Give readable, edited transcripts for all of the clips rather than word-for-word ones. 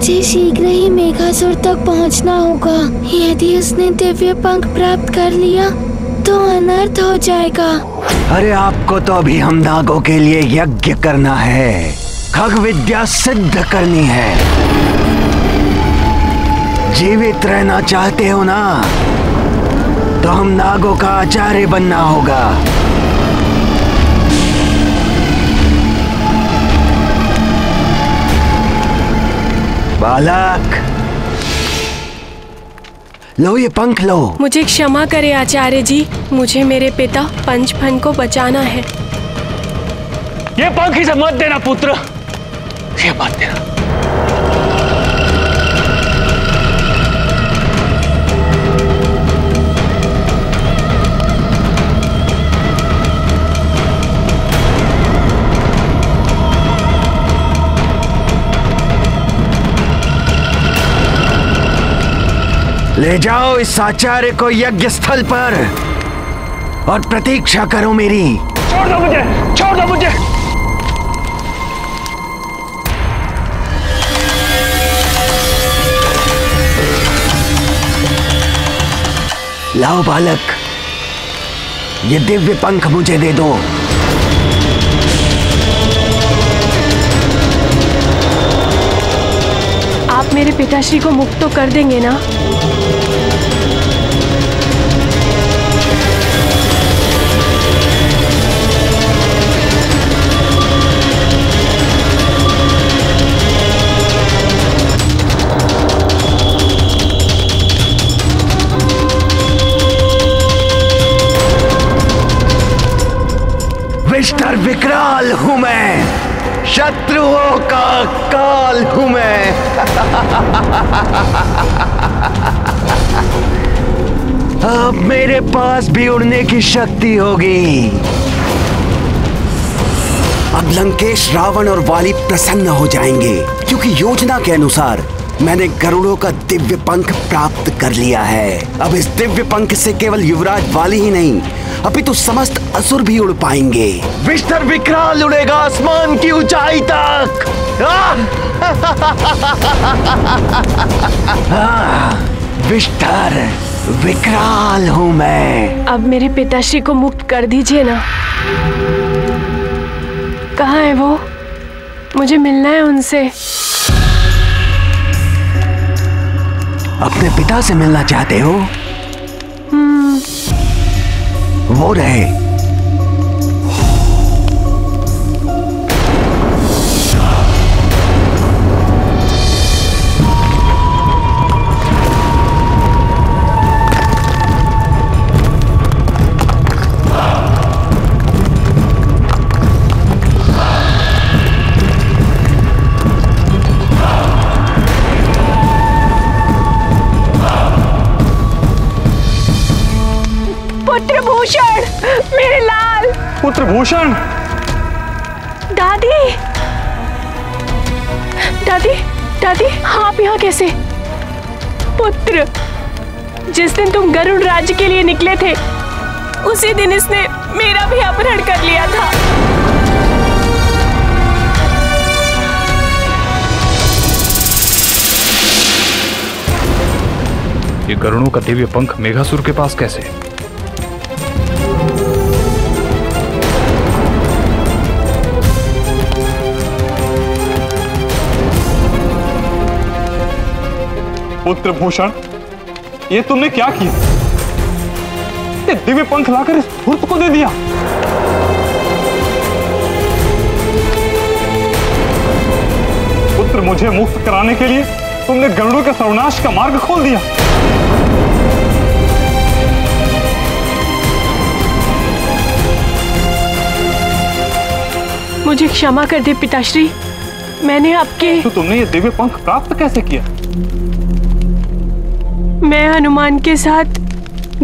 मुझे शीघ्र ही मेघासुर तक पहुंचना होगा। यदि उसने दिव्य पंख प्राप्त कर लिया तो अनर्थ हो जाएगा। अरे आपको तो अभी हम नागों के लिए यज्ञ करना है, खग विद्या सिद्ध करनी है। जीवित रहना चाहते हो ना, तो हम नागों का आचार्य बनना होगा। बालक, लो ये पंख लो। मुझे क्षमा करें आचार्य जी, मुझे मेरे पिता पंचफन को बचाना है। ये पंख इसे मत देना पुत्र, ये मत देना। ले जाओ इस आचार्य को यज्ञ स्थल पर और प्रतीक्षा करो मेरी। छोड़ दो मुझे, छोड़ दो मुझे। लाओ बालक, ये दिव्य पंख मुझे दे दो। आप मेरे पिताश्री को मुक्त तो कर देंगे ना? विष्टर विकराल हूं मैं, शत्रुओं का काल हूं मैं। अब मेरे पास भी उड़ने की शक्ति होगी। अब लंकेश, रावण और वाली प्रसन्न हो जाएंगे, क्योंकि योजना के अनुसार मैंने गरुड़ों का दिव्य पंख प्राप्त कर लिया है। अब इस दिव्य पंख से केवल युवराज वाली ही नहीं, अपितु समस्त असुर भी उड़ पाएंगे। विष्टर विकराल उड़ेगा आसमान की ऊंचाई तक। विष्टर विकराल हूं मैं। अब मेरे पिताश्री को मुक्त कर दीजिए ना। कहाँ है वो? मुझे मिलना है उनसे। अपने पिता से मिलना चाहते हो? वो रहे। पुत्रभूषण, मेरे लाल। पुत्रभूषण। दादी, दादी, दादी, आप यहाँ कैसे? पुत्र, जिस दिन तुम गरुड़ राज्य के लिए निकले थे, उसी दिन इसने मेरा भी अपहरण कर लिया था। ये गरुड़ों का दिव्य पंख मेघासुर के पास कैसे? पुत्रभूषण, ये तुमने क्या किया? ये दिव्य पंख लाकर इस धूर्त को दे दिया। पुत्र, मुझे मुक्त कराने के लिए तुमने गरुड़ों के सर्वनाश का मार्ग खोल दिया। मुझे क्षमा कर दे पिताश्री, मैंने आपके। तो तुमने ये दिव्य पंख प्राप्त कैसे किया? मैं हनुमान के साथ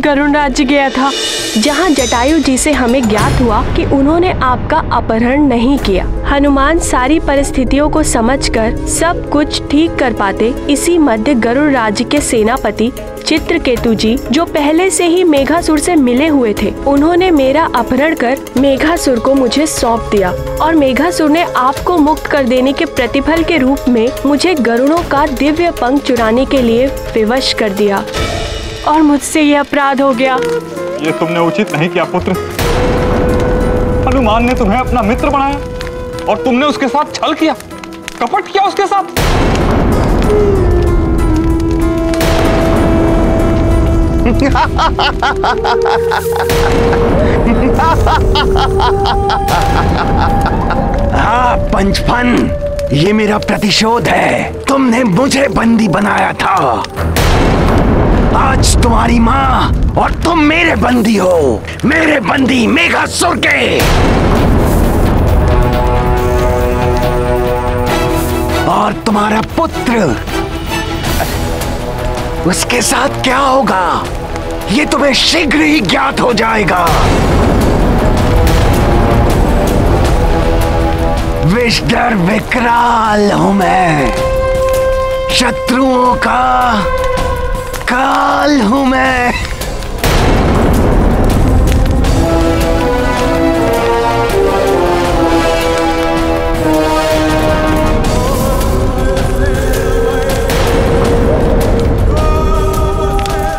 गरुड़ राज्य गया था। जहां जटायु जी से हमें ज्ञात हुआ कि उन्होंने आपका अपहरण नहीं किया। हनुमान सारी परिस्थितियों को समझकर सब कुछ ठीक कर पाते। इसी मध्य गरुड़ राज्य के सेनापति चित्रकेतु जी, जो पहले से ही मेघासुर से मिले हुए थे, उन्होंने मेरा अपहरण कर मेघासुर को मुझे सौंप दिया और मेघासुर ने आपको मुक्त कर देने के प्रतिफल के रूप में मुझे गरुड़ों का दिव्य पंख चुराने के लिए विवश कर दिया और मुझसे ये अपराध हो गया। ये तुमने उचित नहीं किया पुत्र। हनुमान ने तुम्हें अपना मित्र बनाया और तुमने उसके साथ छल किया, कपट किया उसके साथ। हाँ पंचफन, ये मेरा प्रतिशोध है। तुमने मुझे बंदी बनाया था, आज तुम्हारी माँ और तुम मेरे बंदी हो, मेरे बंदी मेघासुर के। और तुम्हारा पुत्र, उसके साथ क्या होगा ये तुम्हें शीघ्र ही ज्ञात हो जाएगा। विषधर विकराल हूं मैं, शत्रुओं का काल हूं मैं।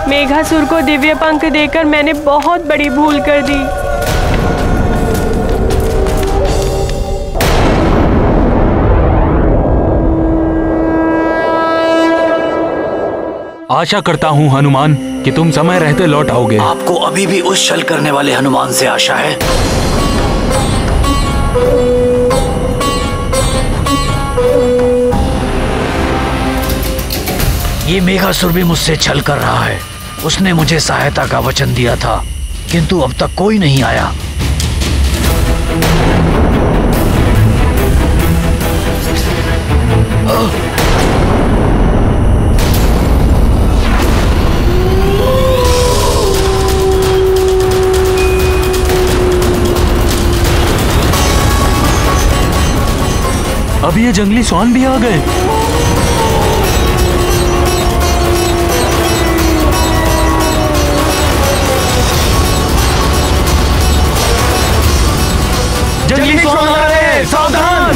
मेघासुर को दिव्य पंख देकर मैंने बहुत बड़ी भूल कर दी। आशा करता हूँ हनुमान कि तुम समय रहते लौट आओगे। आपको अभी भी उस छल करने वाले हनुमान से आशा है? ये मेघासुर भी मुझसे छल कर रहा है। उसने मुझे सहायता का वचन दिया था, किंतु अब तक कोई नहीं आया। अब ये जंगली स्वान भी आ गए। जंगली स्वान आ रहे हैं, सावधान।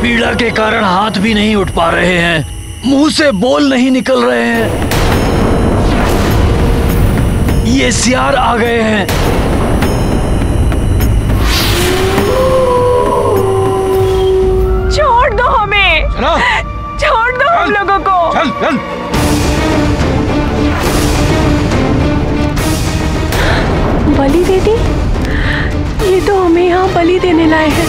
पीड़ा के कारण हाथ भी नहीं उठ पा रहे हैं, मुंह से बोल नहीं निकल रहे हैं। ये सियार आ गए हैं। छोड़ दो हमें, छोड़ दो हम लोगों को। चल चल। बलि दे दी? ये तो हमें यहाँ बलि देने लाए हैं।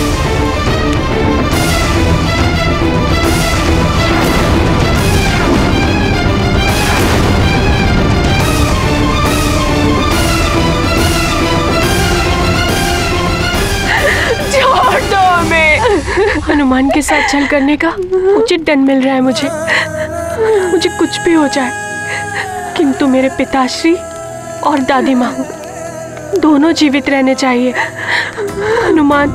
छोड़ दो हमें। हनुमान के साथ छल करने का उचित दंड मिल रहा है मुझे कुछ भी हो जाए, किंतु मेरे पिताश्री और दादी माँ दोनों जीवित रहने चाहिए। हनुमान,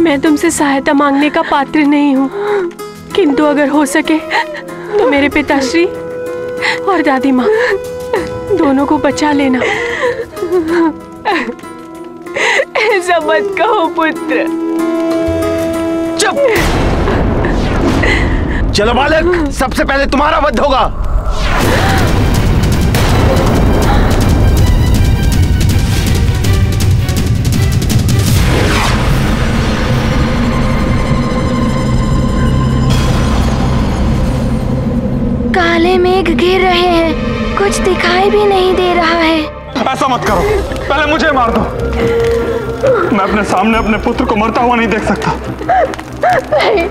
मैं तुमसे सहायता मांगने का पात्र नहीं हूँ, किंतु अगर हो सके तो मेरे पिताश्री और दादी माँ दोनों को बचा लेना। ऐसा मत कहो पुत्र। चुप। चलो बालक, सबसे पहले तुम्हारा वध होगा। काले मेघ घिर रहे हैं, कुछ दिखाई भी नहीं दे रहा है। ऐसा मत करो, पहले मुझे मार दो। मैं अपने सामने अपने पुत्र को मरता हुआ नहीं देख सकता। नहीं,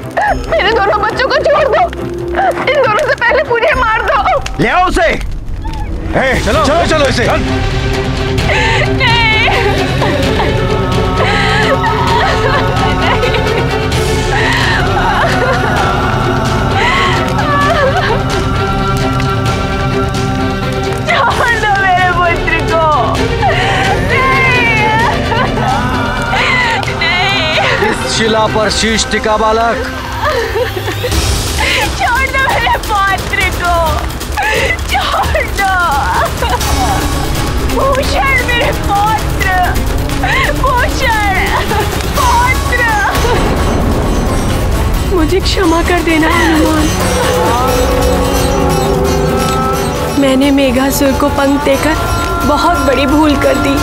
मेरे दोनों बच्चों को छोड़ दो। इन दोनों से पहले मुझे मार दो। ले आओ उसे। चलो चलो चलो इसे। शिला पर शीश टिका बालक। छोड़ दो मेरे पौत्र को, छोड़ दो। भूषण मेरे पौत्र, भूषण पौत्र। मुझे क्षमा कर देना हनुमान। मैंने मेघासुर को पंख देकर बहुत बड़ी भूल कर दी।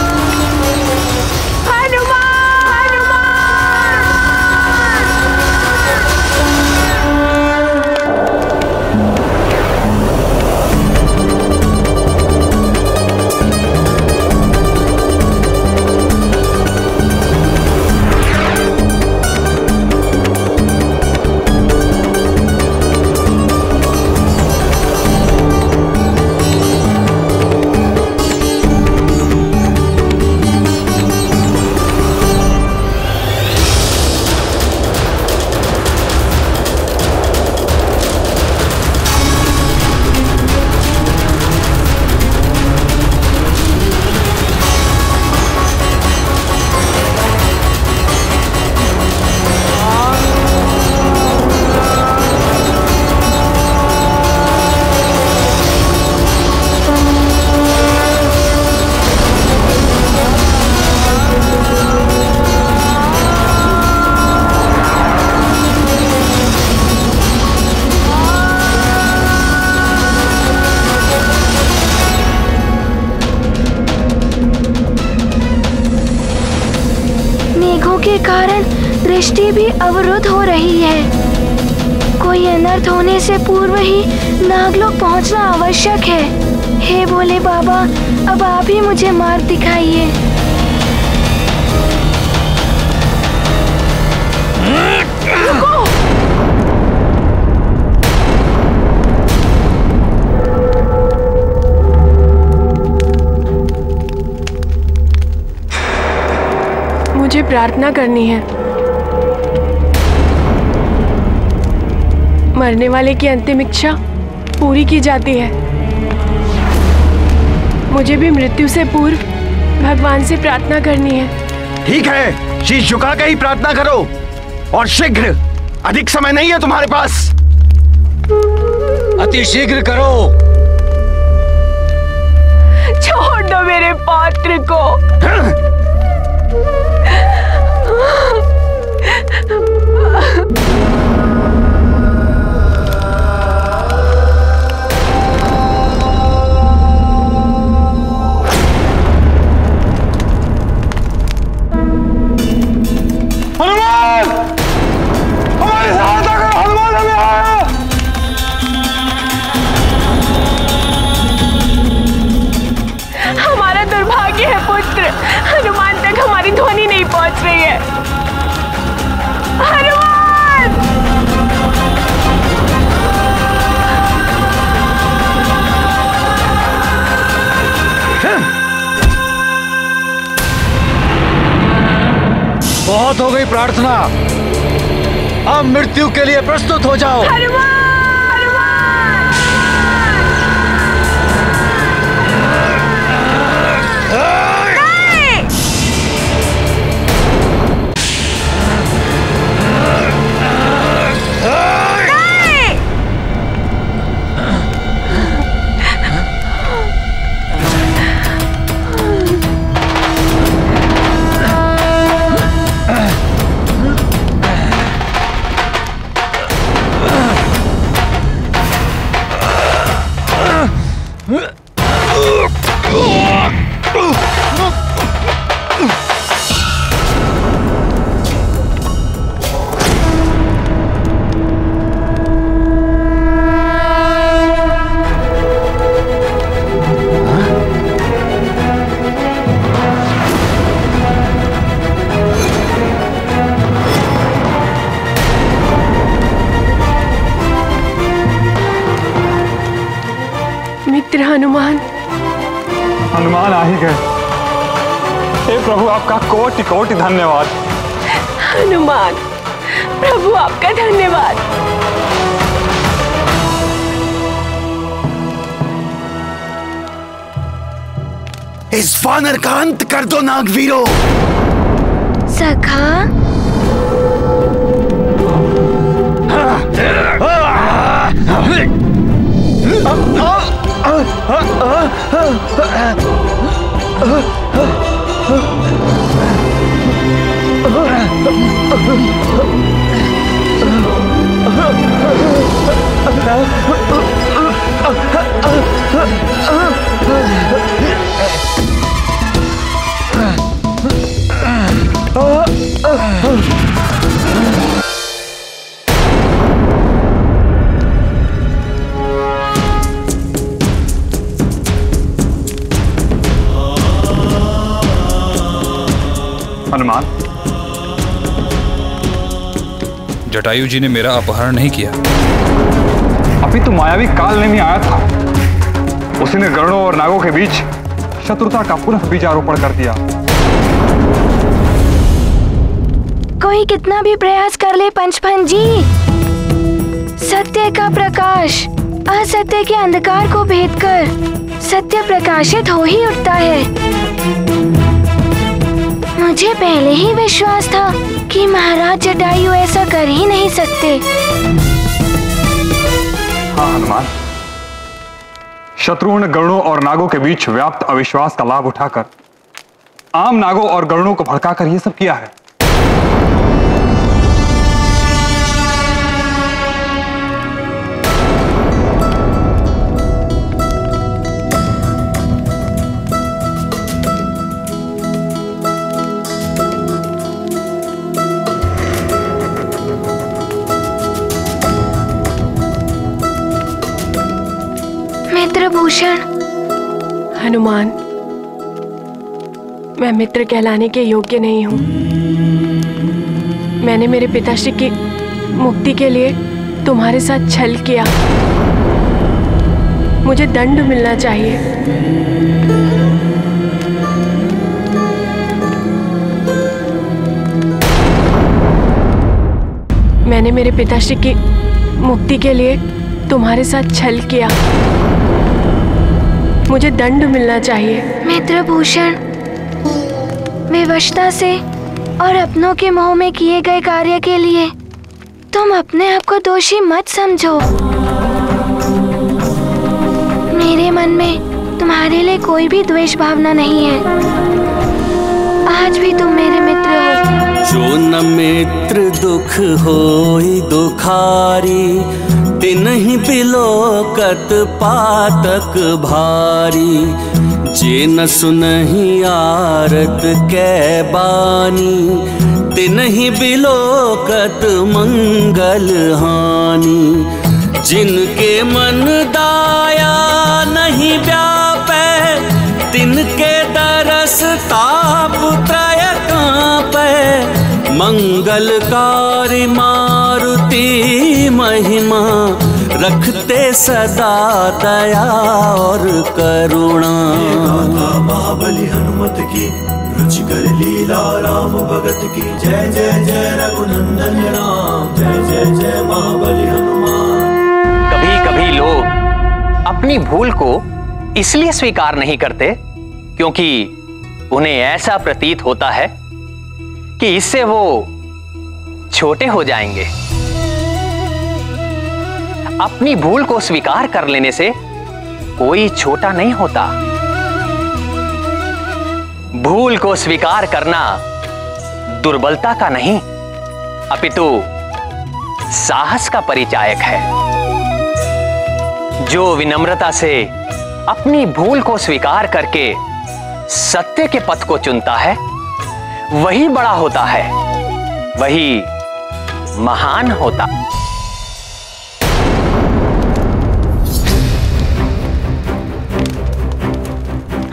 के कारण दृष्टि भी अवरुद्ध हो रही है। कोई अनर्थ होने से पूर्व ही नागलोक पहुंचना आवश्यक है। हे भोले बाबा, अब आप ही मुझे मार्ग दिखाइए। मुझे प्रार्थना करनी है। मरने वाले की अंतिम इच्छा पूरी की जाती है। मुझे भी मृत्यु से पूर्व भगवान से प्रार्थना करनी है। ठीक है, शीश झुका के ही प्रार्थना करो और शीघ्र। अधिक समय नहीं है तुम्हारे पास। अति शीघ्र करो। छोड़ दो मेरे पौत्र को। हमारा दुर्भाग्य है पुत्र, हनुमान तक हमारी ध्वनि नहीं पहुंच रही है। हनुमान! बहुत हो गई प्रार्थना, अब मृत्यु के लिए प्रस्तुत हो जाओ। हनुमान! हनुमान, हनुमान आ ही गए। हे प्रभु, आपका कोटि कोटि धन्यवाद। हनुमान, प्रभु आपका धन्यवाद। इस वानर का अंत कर दो नागवीरों। सखा, हनुमान, जटायु जी ने मेरा अपहरण नहीं किया। अभी तो मायावी काल नेमी आया था, उसने गरुड़ों और नागों के बीच शत्रुता का पुनः बीजारोपण कर दिया। कोई कितना भी प्रयास कर ले पंचफन जी, सत्य का प्रकाश असत्य के अंधकार को भेद कर सत्य प्रकाशित हो ही उठता है। मुझे पहले ही विश्वास था कि महाराज जटायु ऐसा कर ही नहीं सकते। हाँ हनुमान, शत्रुओं ने गरुड़ों और नागों के बीच व्याप्त अविश्वास का लाभ उठाकर आम नागों और गरुड़ों को भड़काकर ये सब किया है। मित्रभूषण, हनुमान, मैं मित्र कहलाने के योग्य नहीं हूँ। मैंने मेरे पिताश्री की मुक्ति के लिए तुम्हारे साथ छल किया। मुझे दंड मिलना चाहिए। मैंने मेरे पिताश्री की मुक्ति के लिए तुम्हारे साथ छल किया। मुझे दंड मिलना चाहिए। मित्रभूषण, विवशता से और अपनों के मोह में किए गए कार्य के लिए तुम अपने आप को दोषी मत समझो। मेरे मन में तुम्हारे लिए कोई भी द्वेष भावना नहीं है। आज भी तुम मेरे मित्र हो। जो न मित्र दुख होई दुखारी, तिन्हि बिलोकत पातक भारी। जे न सुनहि आरत कै बानी, तिन्हि बिलोकत मंगल हानि। जिनके मन दाया नहीं व्यापै, तिनके दरस ताप त्रय कांपै। मंगलकारी मारुति महिमा, रखते सदा दया और करुणा। महाबली हनुमत की, रुचिकर लीला राम भगत की। जय जय जय रघुनंदन राम, जय जय जय महाबली हनुमान। कभी कभी लोग अपनी भूल को इसलिए स्वीकार नहीं करते क्योंकि उन्हें ऐसा प्रतीत होता है कि इससे वो छोटे हो जाएंगे। अपनी भूल को स्वीकार कर लेने से कोई छोटा नहीं होता। भूल को स्वीकार करना दुर्बलता का नहीं, अपितु साहस का परिचायक है। जो विनम्रता से अपनी भूल को स्वीकार करके सत्य के पथ को चुनता है, वही बड़ा होता है, वही महान होता।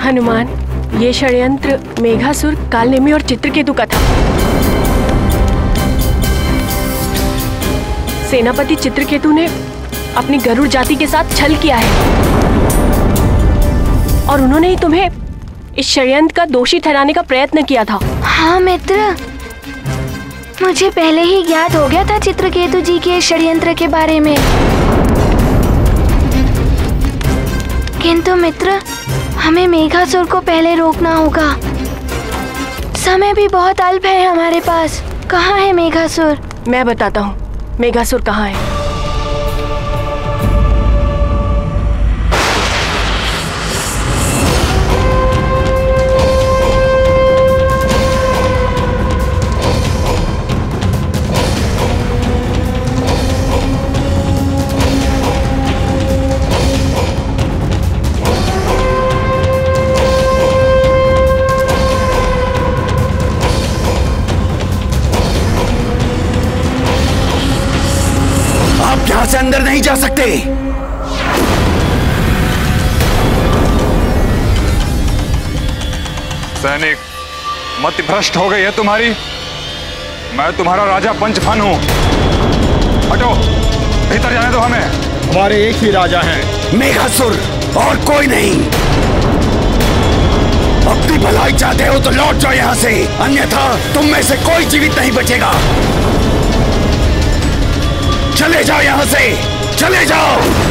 हनुमान, ये षड्यंत्र मेघासुर, कालनेमी और चित्रकेतु का था। सेनापति चित्रकेतु ने अपनी गरुड़ जाति के साथ छल किया है और उन्होंने ही तुम्हें इस षड्यंत्र का दोषी ठहराने का प्रयत्न किया था। हाँ मित्र, मुझे पहले ही ज्ञात हो गया था चित्रकेतु जी के षड्यंत्र के बारे में। किंतु मित्र, हमें मेघासुर को पहले रोकना होगा। समय भी बहुत अल्प है हमारे पास। कहाँ है मेघासुर? मैं बताता हूँ मेघासुर कहाँ है। दे। सैनिक, मति भ्रष्ट हो गई है तुम्हारी। मैं तुम्हारा राजा पंचफन हूं। हटो, भीतर जाने दो हमें। हमारे एक ही राजा हैं, मेघासुर, और कोई नहीं। अपनी भलाई चाहते हो तो लौट जाओ यहाँ से, अन्यथा तुम में से कोई जीवित नहीं बचेगा। चले जाओ यहाँ से, चले जाओ।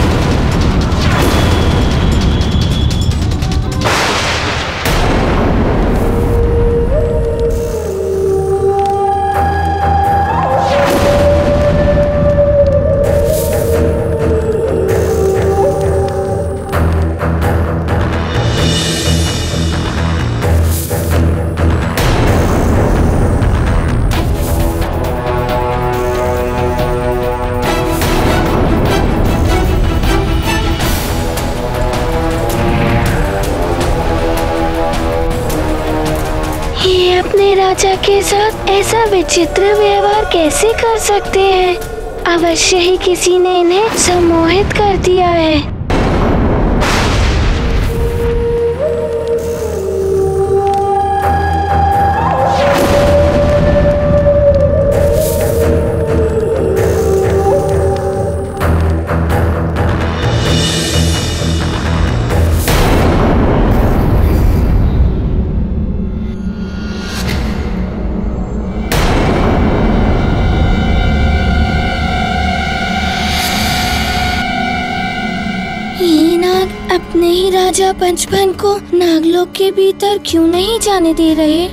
राजा के साथ ऐसा विचित्र व्यवहार कैसे कर सकते हैं? अवश्य ही किसी ने इन्हें सम्मोहित कर दिया है। अपने ही राजा पंचफन को नागलोक के भीतर क्यों नहीं जाने दे रहे?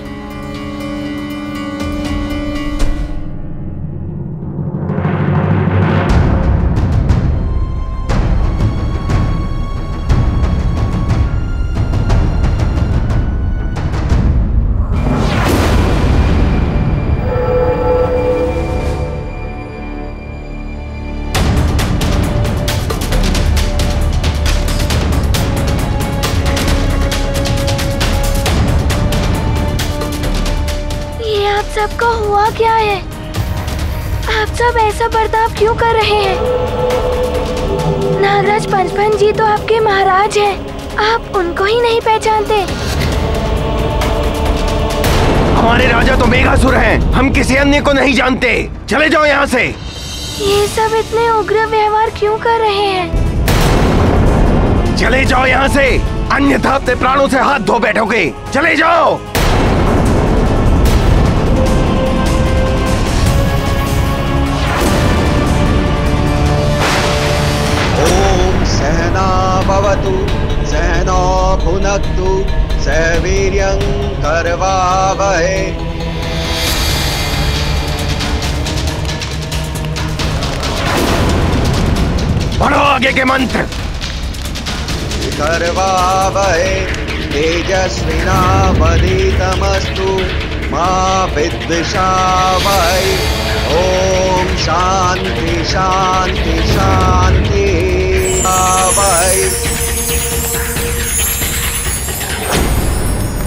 सबका हुआ क्या है? आप सब ऐसा बर्ताव क्यों कर रहे हैं? नागराज पंचफन जी तो आपके महाराज हैं, आप उनको ही नहीं पहचानते? हमारे राजा तो मेघासुर हैं, हम किसी अन्य को नहीं जानते। चले जाओ यहाँ से। ये सब इतने उग्र व्यवहार क्यों कर रहे हैं? चले जाओ यहाँ से, अन्यथा अपने प्राणों से हाथ धो बैठोगे। चले जाओ। सहना भवतु सहनो भुनक्तु सवीर्यं करवावहै। पढ़ो आगे के मंत्र। करवावहै तेजस्विनावधीतमस्तु मा विद्विषावहै। ओम शांति शांति शांति।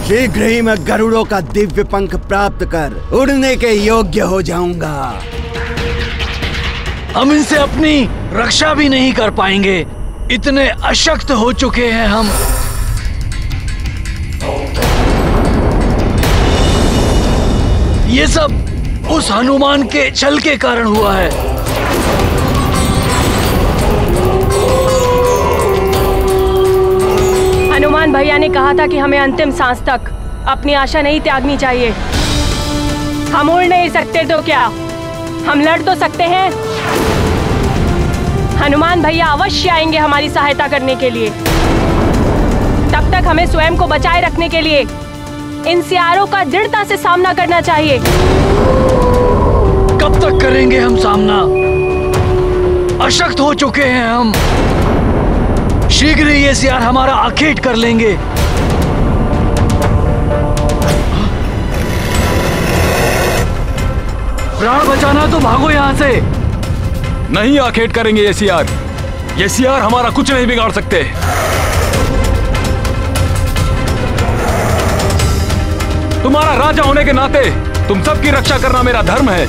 शीघ्र ही मैं गरुड़ों का दिव्य पंख प्राप्त कर उड़ने के योग्य हो जाऊंगा। हम इनसे अपनी रक्षा भी नहीं कर पाएंगे, इतने अशक्त हो चुके हैं हम। ये सब उस हनुमान के छल के कारण हुआ है। हनुमान भैया ने कहा था कि हमें अंतिम सांस तक अपनी आशा नहीं त्यागनी चाहिए। हम उड़ नहीं सकते तो क्या, हम लड़ तो सकते हैं। हनुमान भैया अवश्य आएंगे हमारी सहायता करने के लिए। तब तक हमें स्वयं को बचाए रखने के लिए इन सियारों का दृढ़ता से सामना करना चाहिए। कब तक करेंगे हम सामना? अशक्त हो चुके हैं हम। शीघ्र ही ये सियार हमारा आखेट कर लेंगे। प्राण बचाना तो भागो यहाँ से। नहीं आखेट करेंगे ये सियार हमारा कुछ नहीं बिगाड़ सकते। तुम्हारा राजा होने के नाते तुम सबकी रक्षा करना मेरा धर्म है।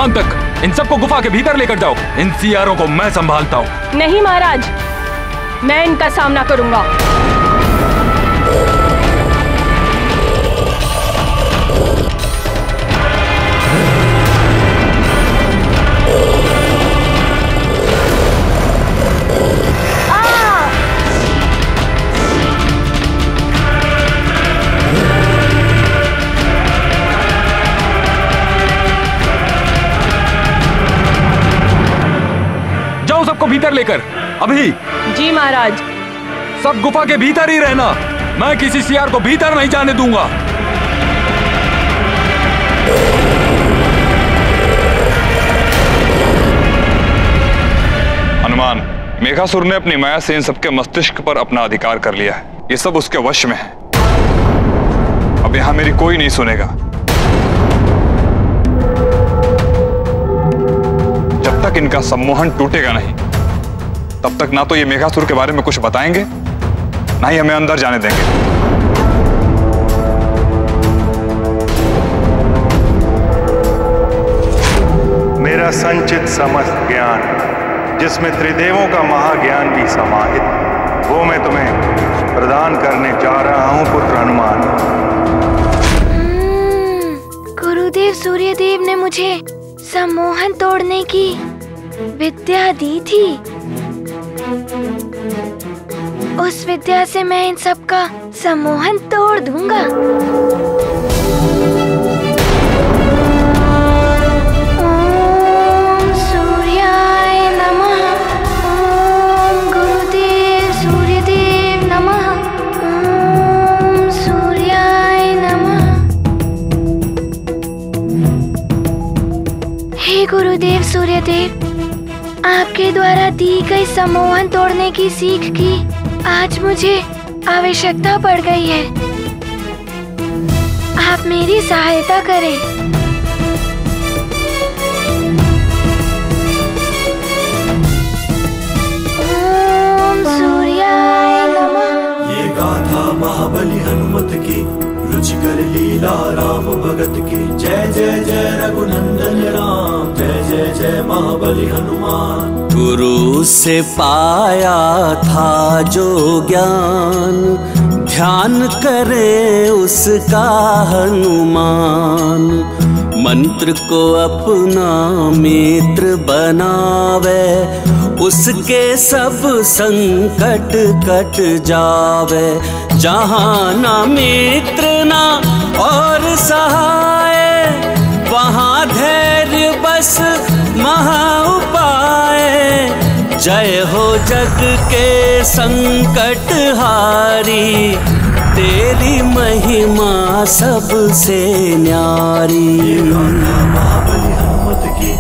स्थान तक इन सबको गुफा के भीतर लेकर जाओ। इन सियारों को मैं संभालता हूँ। नहीं महाराज, मैं इनका सामना करूंगा। सबको भीतर लेकर अभी। जी महाराज। सब गुफा के भीतर ही रहना, मैं किसी सियार को भीतर नहीं जाने दूंगा। हनुमान, मेघासुर ने अपनी माया से इन सबके मस्तिष्क पर अपना अधिकार कर लिया है। ये सब उसके वश में है। अब यहां मेरी कोई नहीं सुनेगा। जब तक इनका सम्मोहन टूटेगा नहीं, तब तक ना तो ये मेघासुर के बारे में कुछ बताएंगे, ना ही हमें अंदर जाने देंगे। मेरा संचित समस्त ज्ञान, जिसमें त्रिदेवों का महाज्ञान भी समाहित, वो मैं तुम्हें प्रदान करने जा रहा हूं पुत्र हनुमान। गुरुदेव सूर्यदेव ने मुझे सम्मोहन तोड़ने की विद्या दी थी। उस विद्या से मैं इन सब का सम्मोहन तोड़ दूंगा। ओम सूर्याय नमः। ओम गुरुदेव सूर्यदेव नमः। ओम सूर्याय नमः। हे गुरुदेव सूर्यदेव, आपके द्वारा दी गई सम्मोहन तोड़ने की सीख की आज मुझे आवश्यकता पड़ गई है। आप मेरी सहायता करें। ओम सूर्याय नमः। ये गाथा महाबली हनुमत की, रुचिकर लीला राम भगत की। जय जय जय रघुनंदन राम, जय जय जय महाबली हनुमान। गुरु से पाया था जो ज्ञान, ध्यान करे उसका हनुमान। मंत्र को अपना मित्र बनावे, उसके सब संकट कट जावे। जहाँ ना मित्र ना और सहाय, वहाँ धैर्य बस महा उपाय। जय हो जग के संकट हारी, तेरी महिमा सबसे न्यारी। महाबली हनुमत की,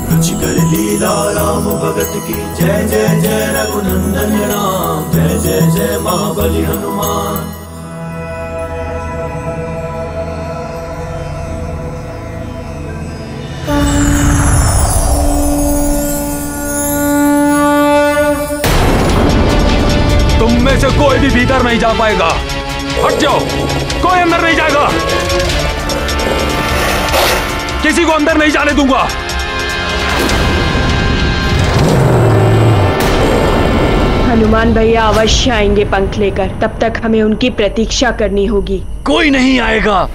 रुचिकर लीला राम भगत की। जय जय जय रघुनंदन राम, जय जय जय महाबली हनुमान। तुम में से कोई भी भीतर नहीं जा पाएगा। हट जाओ, कोई अंदर नहीं जाएगा। किसी को अंदर नहीं जाने दूंगा। हनुमान भैया अवश्य आएंगे पंख लेकर, तब तक हमें उनकी प्रतीक्षा करनी होगी। कोई नहीं आएगा।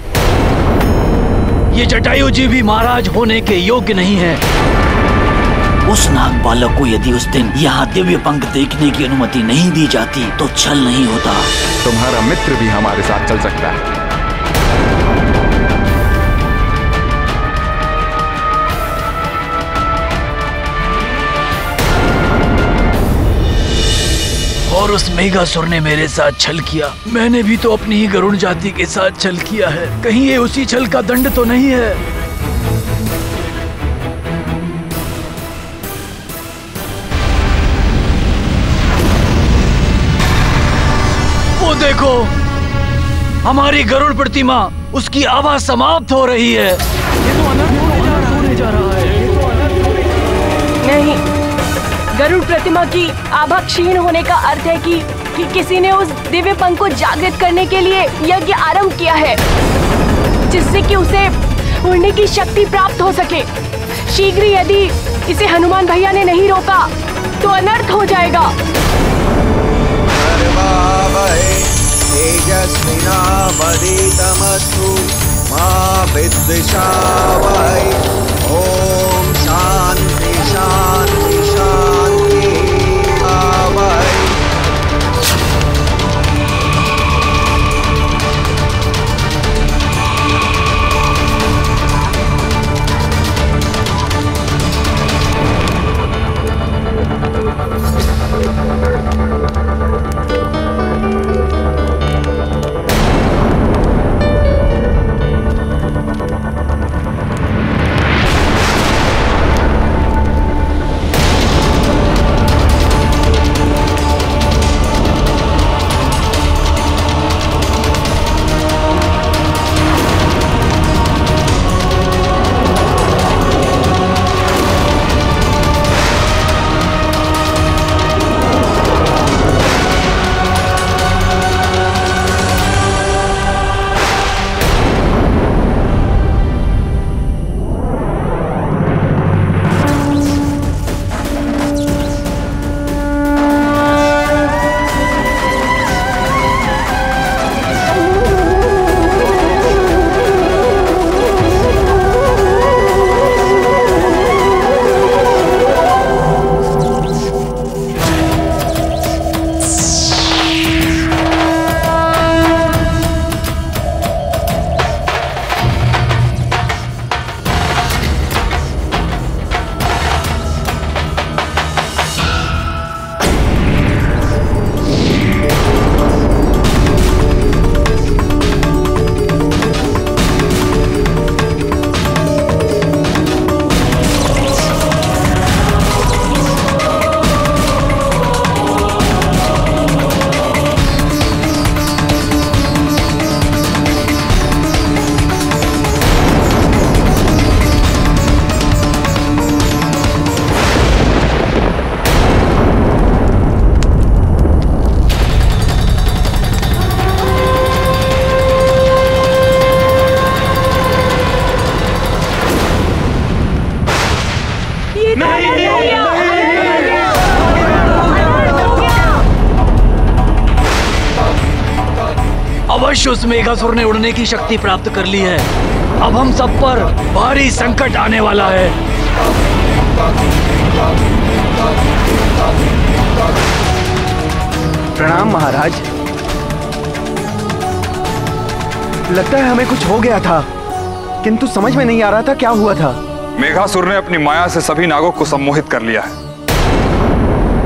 ये जटायु जी भी महाराज होने के योग्य नहीं है। उस नाग बालक को यदि उस दिन यहाँ दिव्य पंख देखने की अनुमति नहीं दी जाती तो छल नहीं होता। तुम्हारा मित्र भी हमारे साथ चल सकता है। और उस मेघासुर ने मेरे साथ छल किया। मैंने भी तो अपनी ही गरुड़ जाति के साथ छल किया है। कहीं ये उसी छल का दंड तो नहीं है? वो देखो, हमारी गरुड़ प्रतिमा, उसकी आभा समाप्त हो रही है। ये तो अनर्थ होने जा रहा है। नहीं, गरुड़ प्रतिमा की आभा क्षीण होने का अर्थ है कि किसी ने उस दिव्य पंख को जागृत करने के लिए यज्ञ आरंभ किया है, जिससे कि उसे उड़ने की शक्ति प्राप्त हो सके। शीघ्र यदि इसे हनुमान भैया ने नहीं रोका तो अनर्थ हो जाएगा। तेजस्विनावधीतमस्तु मा विद्विषावहै। ओम शांति शांति शांति आवहै। अवश्य उस मेघासुर ने उड़ने की शक्ति प्राप्त कर ली है। अब हम सब पर भारी संकट आने वाला है। प्रणाम महाराज। लगता है हमें कुछ हो गया था, किंतु समझ में नहीं आ रहा था क्या हुआ था। मेघासुर ने अपनी माया से सभी नागों को सम्मोहित कर लिया है।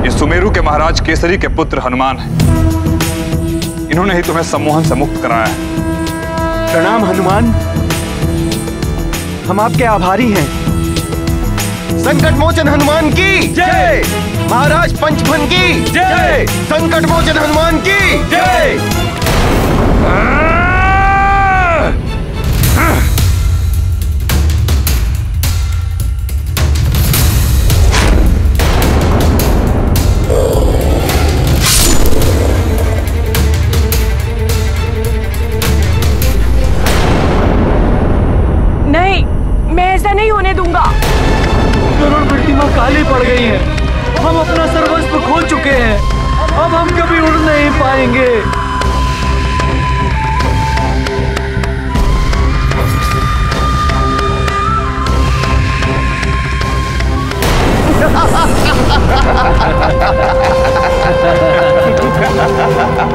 ये सुमेरु के महाराज केसरी के पुत्र हनुमान हैं। इन्होंने ही तुम्हें सम्मोहन से मुक्त कराया है। प्रणाम हनुमान, हम आपके आभारी हैं। संकट मोचन हनुमान की जय। महाराज पंचफन की जय। संकट मोचन हनुमान की जय। नहीं होने दूंगा। गरुड़ प्रतिमा काली पड़ गई है। हम अपना सर्वस्व खो चुके हैं। अब हम कभी उड़ नहीं पाएंगे।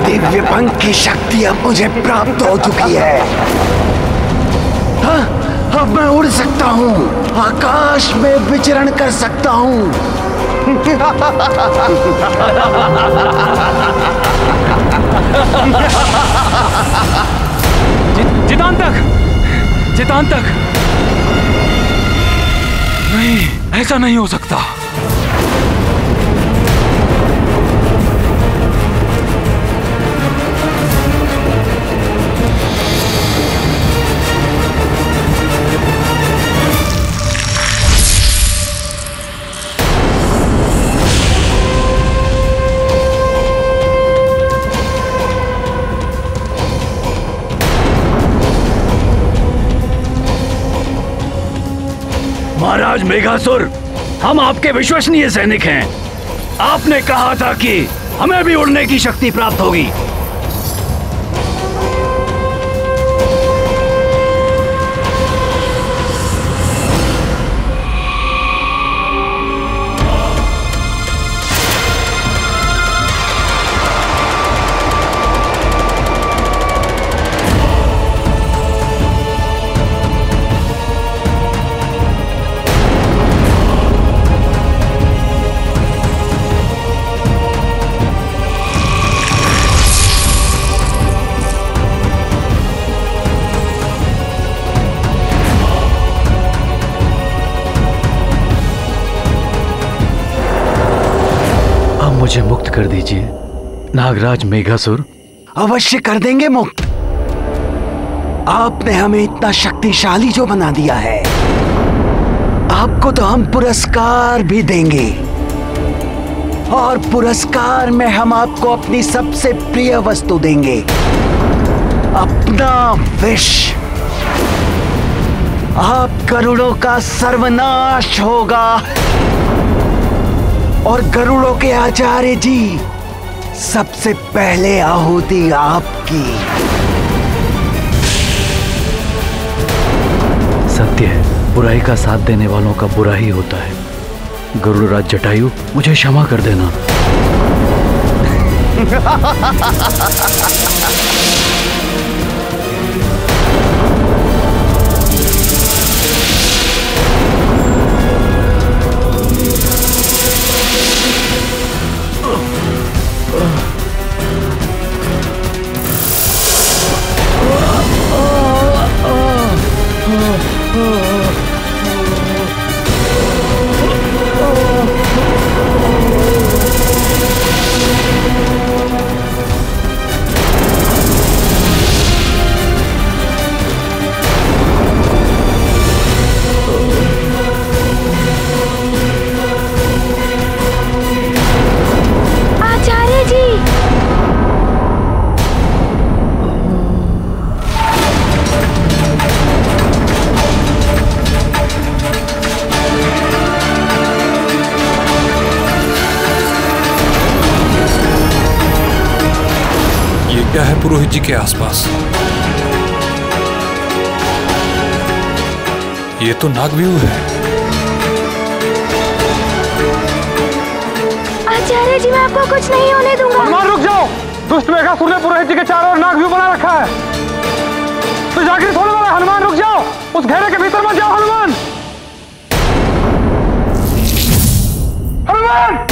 दिव्य पंख की शक्ति अब मुझे प्राप्त हो चुकी है। हाँ, अब मैं उड़ सकता हूँ, आकाश में विचरण कर सकता हूँ। चितांतक, नहीं, ऐसा नहीं हो सकता। महाराज मेघासुर, हम आपके विश्वसनीय सैनिक हैं। आपने कहा था कि हमें भी उड़ने की शक्ति प्राप्त होगी। मुझे मुक्त कर दीजिए नागराज मेघासुर। अवश्य कर देंगे मुक्त। आपने हमें इतना शक्तिशाली जो बना दिया है, आपको तो हम पुरस्कार भी देंगे, और पुरस्कार में हम आपको अपनी सबसे प्रिय वस्तु देंगे, अपना विष। आप गरुड़ों का सर्वनाश होगा और गरुड़ों के आचार्य जी सबसे पहले आहुति आपकी। सत्य है, बुराई का साथ देने वालों का बुरा ही होता है। गरुड़राज जटायु, मुझे क्षमा कर देना। क्या है पुरोहित जी के आसपास? ये तो नागव्यूह है। आचार्य जी, मैं आपको कुछ नहीं होने दूंगा। हनुमान, रुक जाओ। दुष्ट मेघासुर ने पुरोहित जी के चारों ओर नागव्यूह बना रखा है। तो जागृत होने वाला हनुमान, रुक जाओ। उस घेरे के भीतर मत जाओ हनुमान। हनुमान!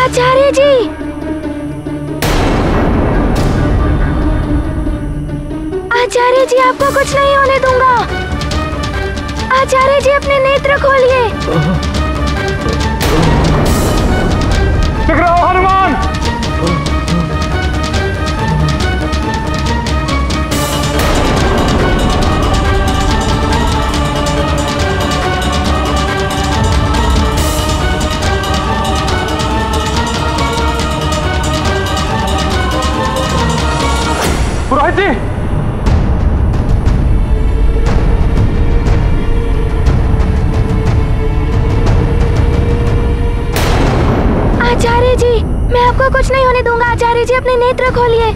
आचार्य जी, आचार्य जी, आपको कुछ नहीं होने दूंगा। आचार्य जी, अपने नेत्र खोलिए। ठीक रहो हनुमान। पुरोहित जी, आचार्य जी, मैं आपको कुछ नहीं होने दूंगा। आचार्य जी, अपने नेत्र खोलिए।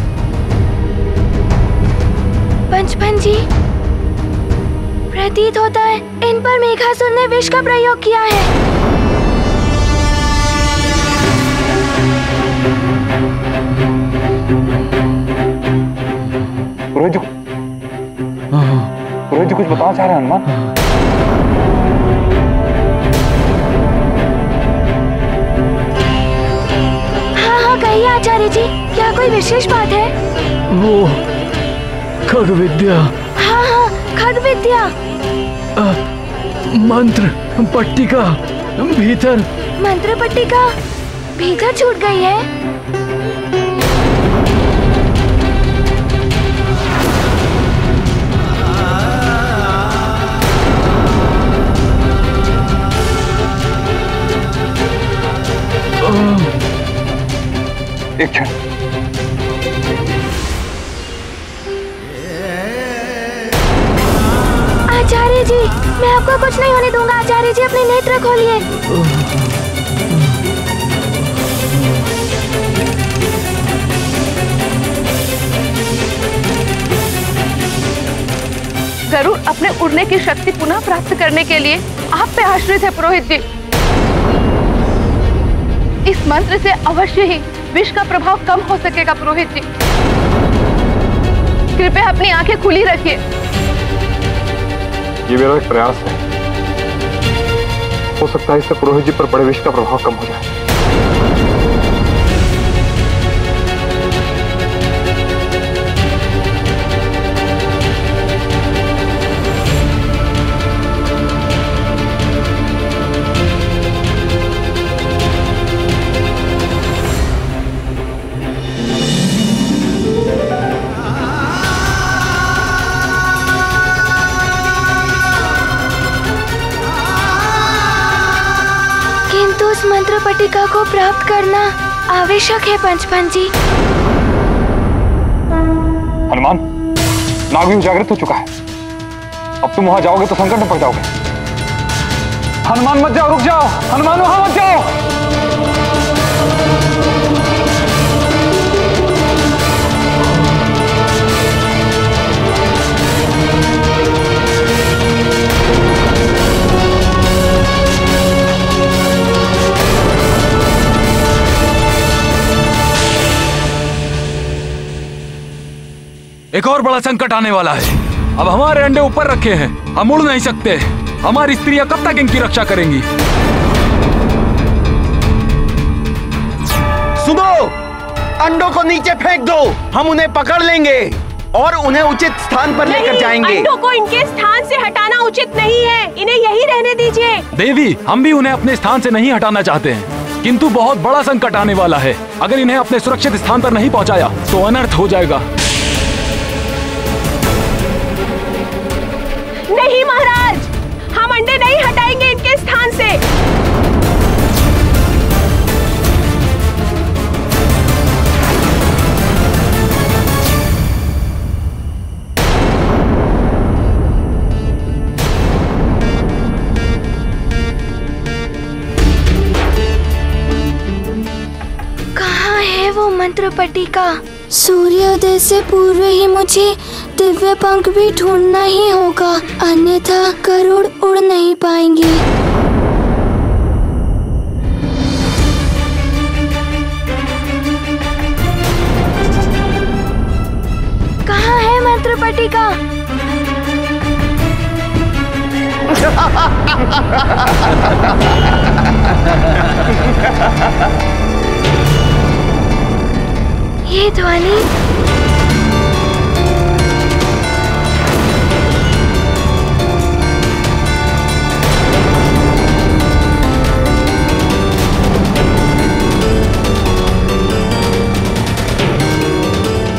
पंचफन जी, प्रतीत होता है इन पर मेघासुर ने विष का प्रयोग किया है। पुरोहित जी कुछ बताना चाह रहे हैं हनुमान? हाँ हाँ, कहिए आचार्य जी, क्या कोई विशेष बात है? वो खग विद्या। हाँ हाँ, खग विद्या। मंत्र पट्टिका भीतर। मंत्र पट्टिका भीतर छूट गई है। एक क्षण। आपको कुछ नहीं होने दूंगा। आचार्य जी अपने नेत्र खोलिए। गरुड़ अपने उड़ने की शक्ति पुनः प्राप्त करने के लिए आप पे आश्रित है पुरोहित जी। इस मंत्र से अवश्य ही विष का प्रभाव कम हो सकेगा पुरोहित जी। कृपया अपनी आंखें खुली रखिए। ये मेरा एक प्रयास है, हो सकता है इससे पुरोहित जी पर बड़े विष का प्रभाव कम हो जाए। मंत्र पट्टिका को प्राप्त करना आवश्यक है पंचपन जी। हनुमान, नागव्यूह जागृत हो चुका है। अब तुम वहां जाओगे तो संकट में पड़ जाओगे। हनुमान मत जाओ, रुक जाओ। हनुमान वहां मत जाओ। एक और बड़ा संकट आने वाला है। अब हमारे अंडे ऊपर रखे हैं, हम उड़ नहीं सकते। हमारी स्त्रियां कब तक इनकी रक्षा करेंगी? सुनो, अंडों को नीचे फेंक दो, हम उन्हें पकड़ लेंगे और उन्हें उचित स्थान पर लेकर जाएंगे। अंडों को इनके स्थान से हटाना उचित नहीं है, इन्हें यही रहने दीजिए। देवी, हम भी उन्हें अपने स्थान से नहीं हटाना चाहते हैं, किंतु बहुत बड़ा संकट आने वाला है। अगर इन्हें अपने सुरक्षित स्थान पर नहीं पहुंचाया तो अनर्थ हो जाएगा। नहीं महाराज, हम अंडे नहीं हटाएंगे इनके स्थान से। कहाँ है वो मंत्र पट्टिका? सूर्योदय से पूर्व ही मुझे दिव्य पंख भी ढूंढना ही होगा, अन्यथा गरुड़ उड़ नहीं पाएंगे। कहाँ है मंत्र पट्टिका? ये ध्वनि